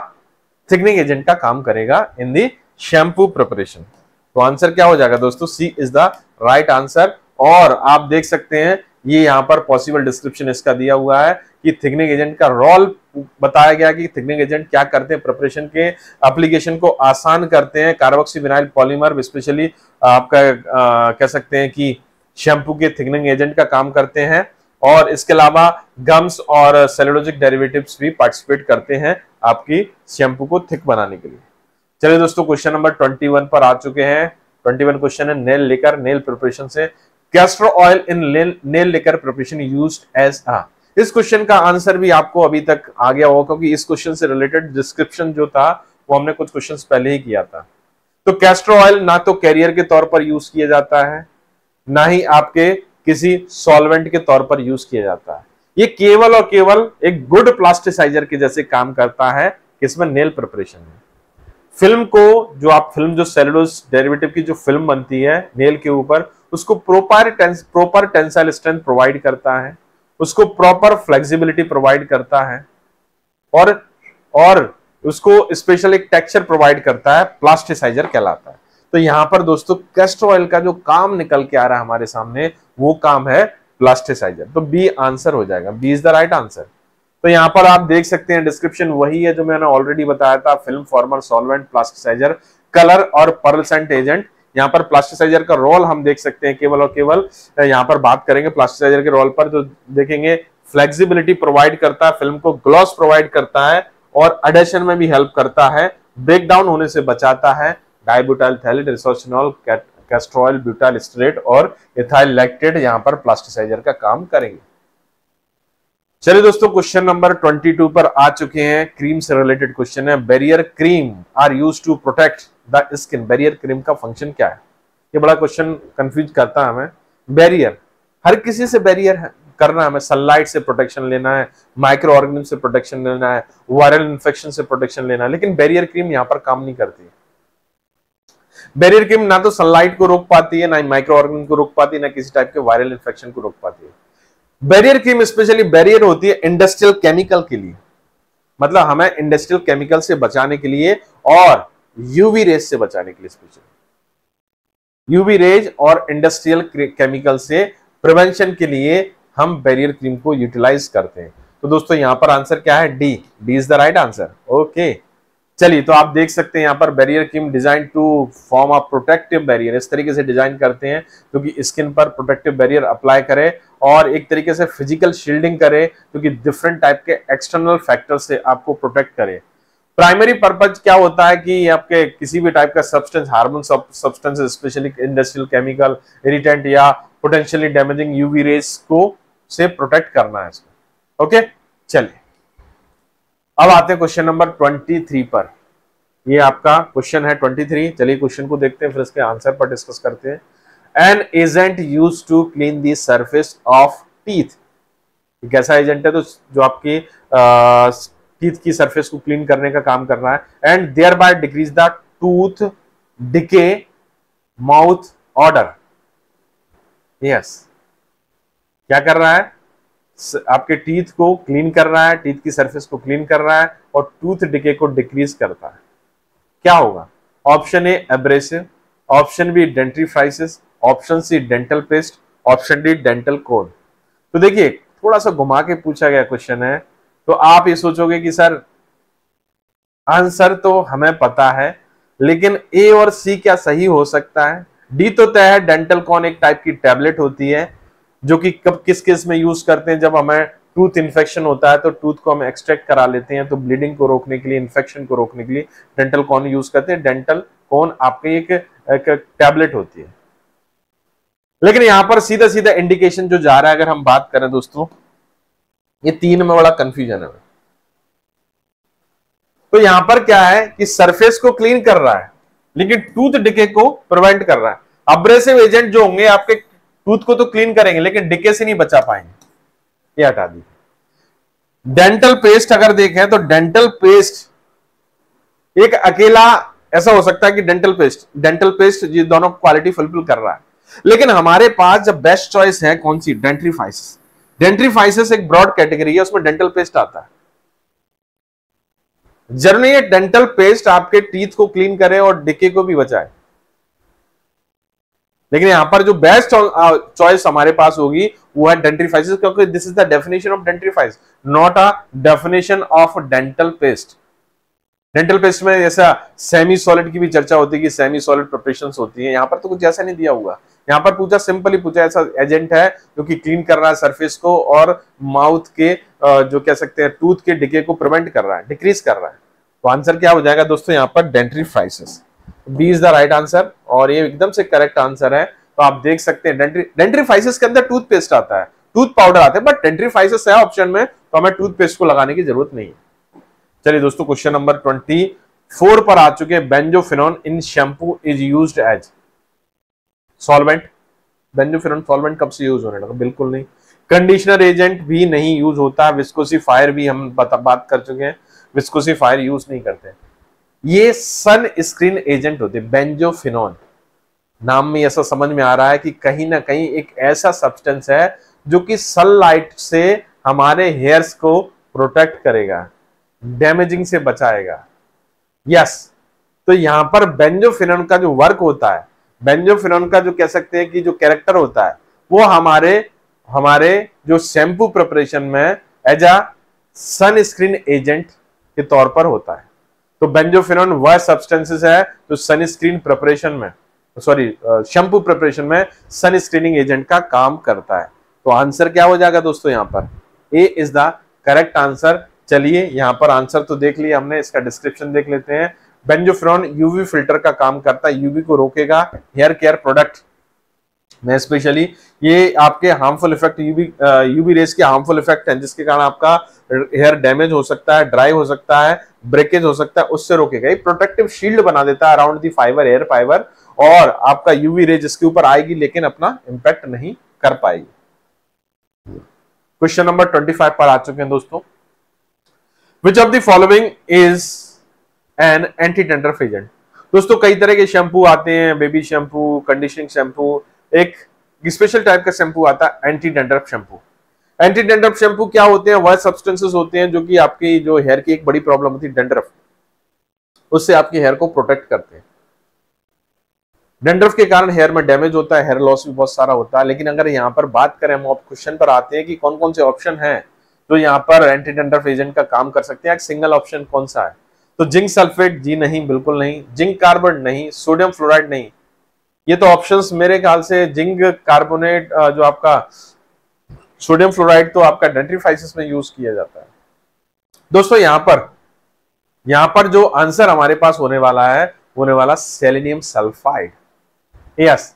थिकनिंग एजेंट का काम करेगा इन दी शैम्पू प्रिपरेशन। तो आंसर क्या हो जाएगा दोस्तों? C is the right answer. और आप देख सकते हैं ये यहां पर पॉसिबल डिस्क्रिप्शन इसका दिया हुआ है कि थिकनिंग एजेंट का रोल बताया गया कि थिकनिंग एजेंट क्या करते हैं, प्रिपरेशन के एप्लीकेशन को आसान करते हैं। कार्बोक्सी विनाइल पॉलीमर स्पेशली आपका कह सकते हैं कि शैम्पू के थिकनिंग एजेंट का काम करते हैं, और इसके अलावा गम्स और सेलुलोजिक डेरिवेटिव्स भी पार्टिसिपेट करते हैं आपकी शैम्पू को थिक बनाने के लिए। चलिए दोस्तों, क्वेश्चन नंबर 21 पर आ चुके हैं। 21 क्वेश्चन है नेल लिकर, नेल प्रिपरेशन से। Castor oil in nail lacquer preparation used as a. इस क्वेश्चन का आंसर भी आपको अभी तक आ गया होगा, क्योंकि इस क्वेश्चन से रिलेटेड डिस्क्रिप्शन जो था वो हमने कुछ क्वेश्चंस पहले ही किया था। तो कैस्टर ऑयल ना तो कैरियर के तौर पर यूज किया जाता है, ना ही आपके किसी सॉल्वेंट के तौर पर यूज किया जाता है। ये केवल और केवल एक गुड प्लास्टिसाइजर के जैसे काम करता है, किसमें? नेल प्रिपरेशन में। फिल्म को जो आप फिल्म जो सेलुलोज डेरिवेटिव की जो फिल्म बनती है नेल के ऊपर, उसको प्रॉपर टेंसाइल स्ट्रेंथ प्रोवाइड करता है, उसको प्रॉपर फ्लेक्सिबिलिटी प्रोवाइड करता है, और उसको स्पेशल एक टेक्सचर प्रोवाइड करता है, प्लास्टिसाइजर कहलाता है। तो यहां पर दोस्तों कैस्टर ऑयल का जो काम निकल के आ रहा है हमारे सामने, वो काम है प्लास्टिसाइजर। तो बी आंसर हो जाएगा, B is the right answer. तो यहां पर आप देख सकते हैं डिस्क्रिप्शन वही है जो मैंने ऑलरेडी बताया था, film former, solvent, plasticizer, colour और पर्लसेंट एजेंट। यहाँ पर प्लास्टिसाइजर का रोल हम देख सकते हैं, केवल और केवल यहाँ पर बात करेंगे प्लास्टिसाइजर के रोल पर, तो देखेंगे फ्लेक्सिबिलिटी प्रोवाइड करता है, फिल्म को ग्लॉस प्रोवाइड करता है, और एडेशन में भी हेल्प करता है, ब्रेक डाउन होने से बचाता है। Dibutyl phthalate, resorcinol, castor oil, butyl stearate और इथाइल लैक्टेट यहाँ पर प्लास्टिसाइजर का काम करेंगे। चलिए दोस्तों, क्वेश्चन नंबर 22 पर आ चुके हैं। क्रीम से रिलेटेड क्वेश्चन है। Barrier cream are used to protect the skin. Barrier cream का फंक्शन क्या है? ये बड़ा क्वेश्चन कंफ्यूज करता है हमें। बैरियर, हर किसी से बैरियर है, करना है, हमें सनलाइट से प्रोटेक्शन लेना है, माइक्रो ऑर्गेनिज्म से प्रोटेक्शन लेना है, वायरल इन्फेक्शन से प्रोटेक्शन लेना है, लेकिन बैरियर क्रीम यहाँ पर काम नहीं करती। बैरियर क्रीम ना तो सनलाइट को रोक पाती है, ना माइक्रो ऑर्गेनिज्म को रोक पाती है, ना किसी टाइप के वायरल इन्फेक्शन को रोक पाती है। बैरियर क्रीम स्पेशली बैरियर होती है इंडस्ट्रियल केमिकल के लिए, मतलब हमें इंडस्ट्रियल केमिकल से बचाने के लिए और यूवी रेज से बचाने के लिए, स्पेशली यूवी रेज और इंडस्ट्रियल केमिकल से प्रिवेंशन के लिए हम बैरियर क्रीम को यूटिलाइज करते हैं। तो दोस्तों यहां पर आंसर क्या है? D. D is the right answer. Okay, चलिए तो आप देख सकते हैं यहाँ पर barrier cream design to form a protective barrier, इस तरीके से डिजाइन करते हैं क्योंकि स्किन पर प्रोटेक्टिव बैरियर अप्लाई करे और एक तरीके से फिजिकल शील्डिंग करे, क्योंकि डिफरेंट टाइप के एक्सटर्नल फैक्टर से आपको प्रोटेक्ट करे। प्राइमरी पर्पज क्या होता है कि आपके किसी भी टाइप का substance, hormone substance, specially industrial chemical, irritant या पोटेंशियली डैमेजिंग यूवी रेज को से प्रोटेक्ट करना है इसको। ओके, चलिए अब आते हैं क्वेश्चन नंबर 23 पर। ये आपका क्वेश्चन है 23। चलिए क्वेश्चन को देखते हैं, फिर इसके आंसर पर डिस्कस करते हैं। An agent used to clean the surface of teeth. कैसा एजेंट है? तो जो आपकी टीथ की सरफेस को क्लीन करने का काम कर रहा है। And thereby decrease the tooth decay mouth odour. Yes, क्या कर रहा है? आपके टीथ को क्लीन कर रहा है, टीथ की सरफेस को क्लीन कर रहा है और टूथ डिके को डिक्रीज करता है। क्या होगा? Option A abrasive, option B dentifrices, option C dental paste, option D dental cone. तो देखिए थोड़ा सा घुमा के पूछा गया क्वेश्चन है, तो आप ये सोचोगे कि सर आंसर तो हमें पता है, लेकिन ए और सी क्या सही हो सकता है? डी तो तय है, डेंटल कॉन एक टाइप की टैबलेट होती है जो कि कब किस केस में यूज करते हैं? जब हमें टूथ इन्फेक्शन होता है तो टूथ को हम एक्सट्रैक्ट करा लेते हैं, तो ब्लीडिंग को रोकने के लिए, इन्फेक्शन को रोकने के लिए डेंटल कॉन यूज करते हैं। डेंटल कॉन आपकी एक टैबलेट होती है। लेकिन यहां पर सीधा सीधा इंडिकेशन जो जा रहा है, अगर हम बात करें दोस्तों, ये तीन में बड़ा कंफ्यूजन है। तो यहां पर क्या है कि सरफेस को क्लीन कर रहा है लेकिन टूथ डिके को प्रिवेंट कर रहा है। अब्रेसिव एजेंट जो होंगे आपके टूथ को तो क्लीन करेंगे लेकिन डिके से नहीं बचा पाएंगे, ये हटा दीजिए। डेंटल पेस्ट अगर देखें तो डेंटल पेस्ट एक अकेला ऐसा हो सकता है कि डेंटल पेस्ट ये दोनों क्वालिटी फुलफिल कर रहा है, लेकिन हमारे पास जब बेस्ट चॉइस है कौन सी? डेंट्रीफाइसिस। डेंट्रीफाइसिस एक ब्रॉड कैटेगरी है, उसमें डेंटल पेस्ट आता है। जरूरी है डेंटल पेस्ट आपके टीथ को क्लीन करे और डिके को भी बचाए, लेकिन यहां पर जो बेस्ट चॉइस हमारे पास होगी वो है डेंट्रीफाइसिस, क्योंकि this is the definition of dentifrice, not a definition of dental paste. Dental paste में जैसा सेमी सॉलिड की भी चर्चा होती है कि सेमी सॉलिड प्रिपरेशंस होती है, यहां पर तो कुछ ऐसा नहीं दिया हुआ। यहां पर पूछा, सिंपली पूछा, ऐसा एजेंट है जो कि क्लीन कर रहा है सरफेस को और माउथ के जो कह सकते हैं टूथ के डिके को प्रिवेंट कर रहा है, डिक्रीज कर रहा है। तो आंसर क्या हो जाएगा दोस्तों यहां पर? Dentifrices. B is the right answer और ये एकदम से करेक्ट आंसर है। तो आप देख सकते हैं डेंट्रीफाइसिस के अंदर टूथपेस्ट आता है, टूथ पाउडर आता है, बट डेंट्रीफाइसिस है ऑप्शन में, तो हमें टूथपेस्ट को लगाने की जरूरत नहीं है। चलिए दोस्तों क्वेश्चन नंबर 24 पर आ चुके हैं। Benzophenone in shampoo is used as solvent. Benzophenone solvent कब से यूज होने लगा? बिल्कुल नहीं। कंडीशनर एजेंट भी नहीं यूज होता। विस्कोसिफायर भी हम बात कर चुके हैं, विस्कोसिफायर यूज नहीं करते। ये सन स्क्रीन एजेंट होते हैं। बेंजोफिनोन नाम में ऐसा समझ में आ रहा है कि कहीं ना कहीं एक ऐसा सब्सटेंस है जो कि सनलाइट से हमारे हेयर्स को प्रोटेक्ट करेगा, डैमेजिंग से बचाएगा। यस, तो यहां पर बेंजोफिनोन का जो वर्क होता है, बेंजोफिनोन का जो कह सकते हैं कि जो कैरेक्टर होता है, वो हमारे जो शैम्पू प्रिपरेशन में as a sunscreen agent के तौर पर होता है। तो बेंजोफिनोन वह सब्सटेंसेस है जो सनस्क्रीन प्रिपरेशन में, शैम्पू प्रिपरेशन में सन स्क्रीनिंग एजेंट का काम करता है। तो आंसर क्या हो जाएगा दोस्तों? यहां पर A is the correct answer. चलिए यहां पर आंसर तो देख लिया हमने, इसका डिस्क्रिप्शन देख लेते हैं। बेंजोफिनोन यूवी फिल्टर का काम करता है, यूवी को रोकेगा हेयर केयर प्रोडक्ट में, स्पेशली ये आपके हार्मफुल इफेक्ट, यूवी रेस के हार्मफुल इफेक्ट है जिसके कारण आपका हेयर डैमेज हो सकता है, ड्राई हो सकता है, ब्रेकेज हो सकता है, उससे रोकेगा। ये प्रोटेक्टिव शील्ड बना देता है around the fibre, hair fibre, और आपका यूवी रेज इसके ऊपर आएगी लेकिन अपना इंपैक्ट नहीं कर पाएगी। क्वेश्चन नंबर 25 पर आ चुके हैं दोस्तों। विच of the following is an anti dandruff agent. दोस्तों कई तरह के शैम्पू आते हैं, बेबी शैम्पू, कंडीशनिंग शैम्पू, एक स्पेशल टाइप का शैम्पू आता है anti dandruff shampoo. Anti dandruff shampoo क्या होते हैं? वह सब्सटेंसेस होते हैं जो कि आपकी जो हेयर की एक बड़ी प्रॉब्लम होती है डैंड्रफ, उससे आपके हेयर को प्रोटेक्ट करते हैं। डैंड्रफ के कारण हेयर में डैमेज होता है, हेयर लॉस भी बहुत सारा होता है। लेकिन अगर यहाँ पर बात करें, हम क्वेश्चन पर आते हैं कि कौन कौन से ऑप्शन हैं जो यहाँ पर एंटी डैंड्रफ एजेंट का काम कर सकते हैं। एक सिंगल ऑप्शन कौन सा है? तो जिंक सल्फेट जी नहीं, बिल्कुल नहीं। जिंक कार्बन नहीं। सोडियम फ्लोराइड नहीं। ये तो ऑप्शंस मेरे ख्याल से जिंक कार्बोनेट, जो आपका सोडियम फ्लोराइड तो आपका डेंटिफाइसिस में यूज किया जाता है। दोस्तों यहां पर जो आंसर हमारे पास होने वाला सेलेनियम सल्फाइड। यस,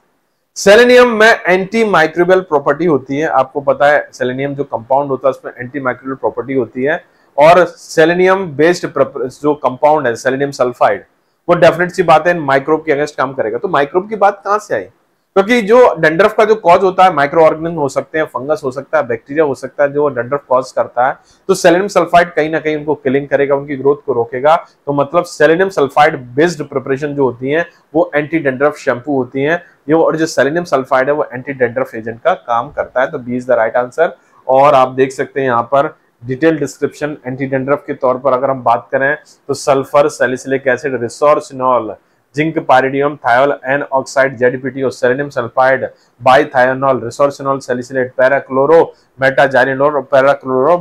सेलेनियम में एंटी माइक्रोबियल प्रॉपर्टी होती है। आपको पता है सेलेनियम जो कंपाउंड होता है उसमें एंटी माइक्रोबियल प्रॉपर्टी होती है, और सेलेनियम बेस्ड जो कंपाउंड है सेलेनियम सल्फाइड, वो डेफिनेट सी बात है माइक्रोब के अगेंस्ट काम करेगा। तो माइक्रोब की बात कहां से आई? क्योंकि जो डैंड्रफ का जो कॉज होता है, माइक्रो ऑर्गेनिज्म हो सकते हैं, फंगस हो सकता है, बैक्टीरिया हो सकता है, जो डैंड्रफ कॉज करता है। तो सेलेनियम सल्फाइड कहीं ना कहीं उनको किलिंग करेगा, उनकी ग्रोथ को रोकेगा। तो मतलब सेलेनियम सल्फाइड बेस्ड प्रिपरेशन जो होती है वो एंटी डैंड्रफ शैम्पू होती है। और जो सेलेनियम सल्फाइड है वो एंटी डैंड्रफ एजेंट का काम करता है। तो B is the right answer. और आप देख सकते हैं यहाँ पर डिटेल डिस्क्रिप्शन एंटी डैंड्रफ के तौर पर अगर हम बात करें तो sulphur, salicylic acid, resorcinol, zinc, pyridium, thiol, N oxide, ZDPT और selenium sulphide, bithionol, resorcinol, salicylate, parachloro, metaxylenol और पैराक्लोरो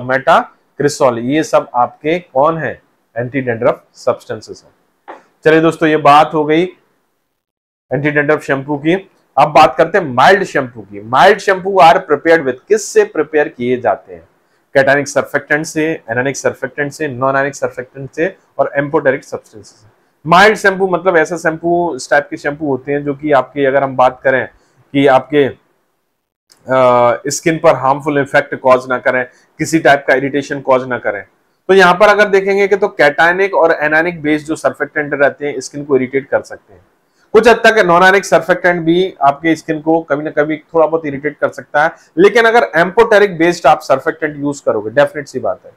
मेटाक्रिसोल, ये सब आपके कौन है? एंटी डैंड्रफ सब्सटेंसेस हैं। चलिए दोस्तों, ये बात हो गई एंटी डैंड्रफ शैम्पू की। अब बात करते हैं माइल्ड शैम्पू की। Mild shampoo are prepared with, किससे प्रिपेयर किए जाते हैं? कैटानिक सर्फेक्टेंट से, एनानिक सर्फेक्टेंट से, नॉन एनानिक सर्फेक्टेंट से और एम्पोटेरिक सब्सटेंस से। माइल्ड शैम्पू मतलब ऐसा शैम्पू, इस टाइप के शैम्पू होते हैं जो कि आपके, अगर हम बात करें कि आपके स्किन पर हार्मफुल इफेक्ट कॉज ना करें, किसी टाइप का इरिटेशन कॉज ना करें। तो यहाँ पर अगर देखेंगे कि तो कैटानिक और एनानिक बेस्ड जो सर्फेक्टेंट रहते हैं स्किन को इरिटेट कर सकते हैं। कुछ हद तक नॉन एनानिक सर्फेक्टेंट भी आपके स्किन को कभी ना कभी थोड़ा बहुत इरिटेट कर सकता है। लेकिन अगर एम्पोटेरिक बेस्ड आप सर्फेक्टेंट यूज करोगे, डेफिनेट सी बात है,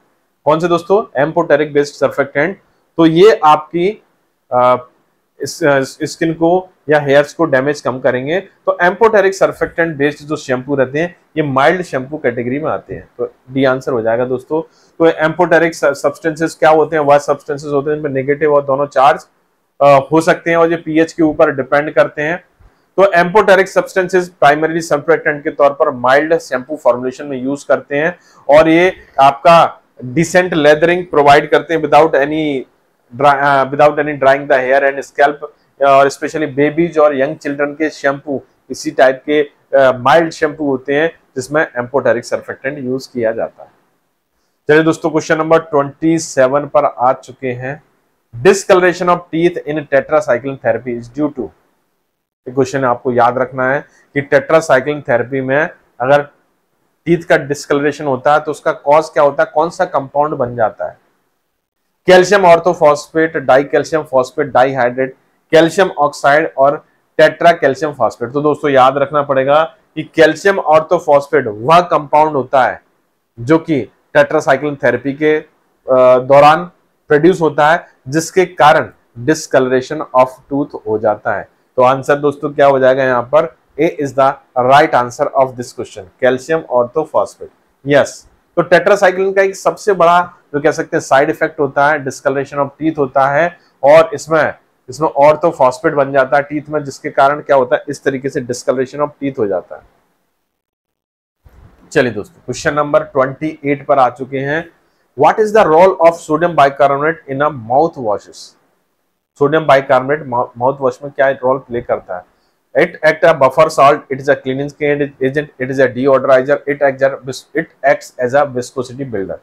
कौन से दोस्तों? एम्पोटेरिक बेस्ड सर्फेक्टेंट, तो ये आपकी स्किन को या हेयर्स को डैमेज कम करेंगे। तो एम्पोटेरिक सर्फेक्टेंट बेस्ड जो शैम्पू रहते हैं ये माइल्ड शैम्पू कैटेगरी में आते हैं। तो डी आंसर हो जाएगा दोस्तों। तो एम्पोटेरिक सब्सटेंसेस क्या होते हैं? वह सब्सटेंसेस होते हैं जिनमें नेगेटिव और दोनों चार्ज हो सकते हैं और ये पीएच के ऊपर डिपेंड करते हैं। तो एम्पोटेरिक सब्सटेंसेस प्राइमरीली सर्फेक्टेंट के तौर पर माइल्ड शैम्पू फॉर्मुलेशन में यूज करते हैं, और ये आपका डिसेंट लेदरिंग प्रोवाइड करते हैं without any drying the hair and scalp. और स्पेशली बेबीज और यंग चिल्ड्रन के शैम्पू इसी टाइप के माइल्ड शैम्पू होते हैं जिसमें एम्पोटेरिक सर्फेक्टेंट यूज किया जाता है। चलिए दोस्तों, क्वेश्चन नंबर 27 पर आ चुके हैं। Discolouration of teeth in tetracycline therapy is due to. Question आपको याद रखना है कि टेट्रासाइक्लिन थेरेपी में अगर टीथ का डिसकलरेशन होता है तो उसका कॉज क्या होता है? कौन सा कंपाउंड बन जाता है? Calcium orthophosphate, die calcium phosphate dihydrate, calcium oxide और टेट्रा कैल्शियम फॉस्फेट। तो दोस्तों याद रखना पड़ेगा कि कैल्शियम ऑर्थोफॉस्फेट वह कंपाउंड होता है जो कि टेट्रासाइक्लिन थेरेपी के दौरान प्रोड्यूस होता है, जिसके कारण डिसकलरेशन ऑफ टूथ हो जाता है। तो आंसर दोस्तों क्या हो जाएगा यहाँ पर? A is the right answer of this question, calcium orthophosphate. Yes, तो टेट्रासाइक्लिन का एक सबसे बड़ा जो कह सकते हैं साइड इफेक्ट होता है डिसकलरेशन ऑफ टीथ होता है, और इसमें ऑर्थोफॉस्फेट बन जाता है टीथ में, जिसके कारण क्या होता है? इस तरीके से डिसकलरेशन ऑफ टीथ हो जाता है। चलिए दोस्तों, क्वेश्चन नंबर 28 पर आ चुके हैं। What is the role of sodium bicarbonate in a mouth washes? Sodium bicarbonate mouth wash में क्या रोल प्ले करता है? It act a buffer salt, it is a cleaning agent, it is a deodorizer, it acts as a viscosity builder।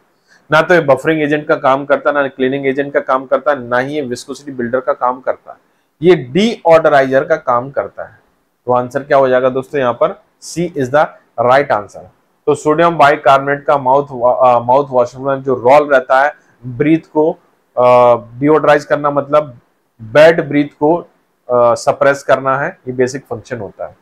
ना तो ये buffering agent का काम करता, ना क्लीनिंग एजेंट का काम करता, ना ही ये विस्कोसिटी बिल्डर का काम करता, ये डीऑडराइजर का काम करता है। तो आंसर क्या हो जाएगा दोस्तों यहाँ पर? सी इज द राइट आंसर। तो सोडियम बाइकार्बोनेट का माउथ वॉश में जो रोल रहता है, ब्रीथ को डिओडराइज करना, मतलब बैड ब्रीथ को सप्रेस करना है, ये बेसिक फंक्शन होता है।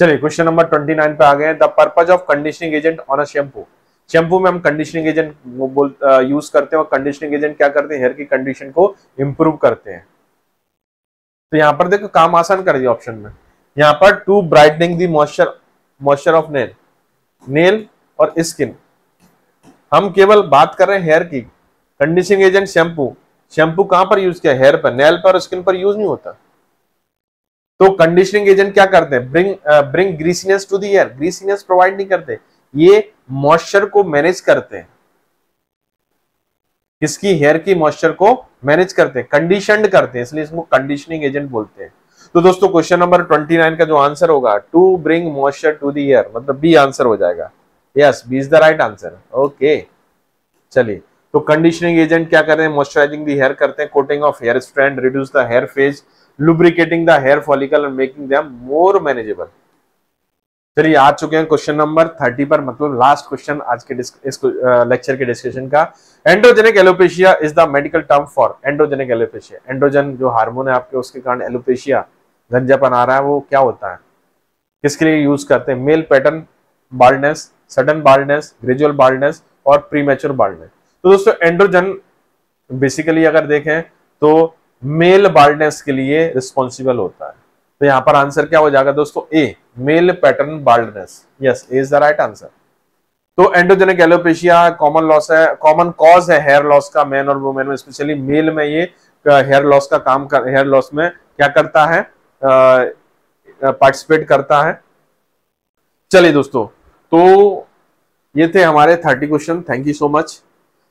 चलिए क्वेश्चन नंबर 29 पे आ गए। The purpose of conditioning agent on a shampoo. Shampoo में हम कंडीशनिंग एजेंट यूज करते हैं और कंडीशनिंग एजेंट क्या करते हैं, हेयर की कंडीशन को इंप्रूव करते हैं। तो यहाँ पर देखो काम आसान कर दिया ऑप्शन में। यहाँ पर to brightening the moisture of nail और स्किन। हम केवल बात कर रहे हैं हेयर की। कंडीशनिंग एजेंट शैम्पू कहां पर यूज किया, हेयर पर, नेल पर और स्किन पर यूज नहीं होता। तो कंडीशनिंग एजेंट क्या करते हैं, bring greasiness to the hair. Greasiness provide नहीं करते, ये मॉइस्चर को मैनेज करते हैं। किसकी, हेयर की मॉइस्चर को मैनेज करते हैं, कंडीशनड करते हैं, इसलिए इसको कंडीशनिंग एजेंट बोलते हैं। तो दोस्तों क्वेश्चन नंबर 29 का जो आंसर होगा, to bring moisture to the hair, मतलब बी आंसर हो जाएगा। Yes, B is the right answer. Okay, चलिए तो कंडीशनिंग एजेंट क्या कर रहे हैं, मॉइस्चराइजिंग द हेयर करते हैं, coating of hair strand, reduce the hair phase, lubricating the hair follicle and making them more manageable. चलिए आ चुके हैं क्वेश्चन नंबर 30 पर, मतलब लास्ट क्वेश्चन आज के इस लेक्चर के डिस्कशन का। Androgenic alopecia is the medical term for androgenic alopecia. Androgen जो हार्मोन है आपके, उसके कारण एलोपेशिया, गंजापन आ रहा है, वो क्या होता है, किसके लिए यूज करते हैं, mail pattern baldness, sudden baldness, gradual baldness और प्रीमेच्योर बाल्डनेस। तो दोस्तों एंड्रोजन बेसिकली अगर देखें तो मेल बाल्डनेस के लिए रिस्पॉन्सिबल होता है। तो यहां पर आंसर क्या हो जाएगा दोस्तों, A, male pattern baldness. Yes, A is the right answer. तो एंड्रोजेनिक एलोपेशिया कॉमन लॉस है, कॉमन कॉज है हेयर लॉस का, मैन और वुमेन में, स्पेशली मेल में ये हेयर लॉस का काम कर, हेयर लॉस में क्या करता है, पार्टिसिपेट करता है। चलिए दोस्तों, तो ये थे हमारे 30 question. Thank you so much.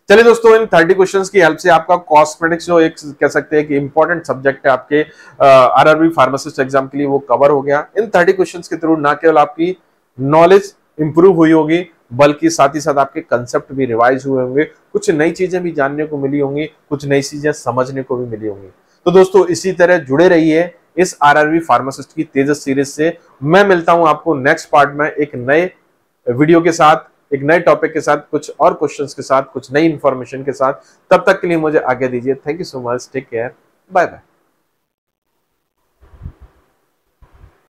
चलिए दोस्तों, इन 30 क्वेश्चंस की हेल्प से आपका कॉस्मेटिक्स जो एक कह सकते हैं कि इंपॉर्टेंट सब्जेक्ट है आपके आरआरबी फार्मासिस्ट एग्जाम के लिए, वो कवर हो गया। इन 30 क्वेश्चंस के थ्रू ना केवल आपकी नॉलेज इंप्रूव हुई होगी, बल्कि साथ ही साथ आपके कंसेप्ट भी रिवाइज हुए होंगे, कुछ नई चीजें भी जानने को मिली होंगी, कुछ नई चीजें समझने को भी मिली होंगी। तो दोस्तों इसी तरह जुड़े रहिए इस आरआरबी फार्मासिस्ट की तेजस सीरीज से। मैं मिलता हूं आपको नेक्स्ट पार्ट में एक नए वीडियो के साथ, एक नए टॉपिक के साथ, कुछ और क्वेश्चंस के साथ, कुछ नई इंफॉर्मेशन के साथ। तब तक के लिए मुझे आज्ञा दीजिए। Thank you so much, take care, bye bye.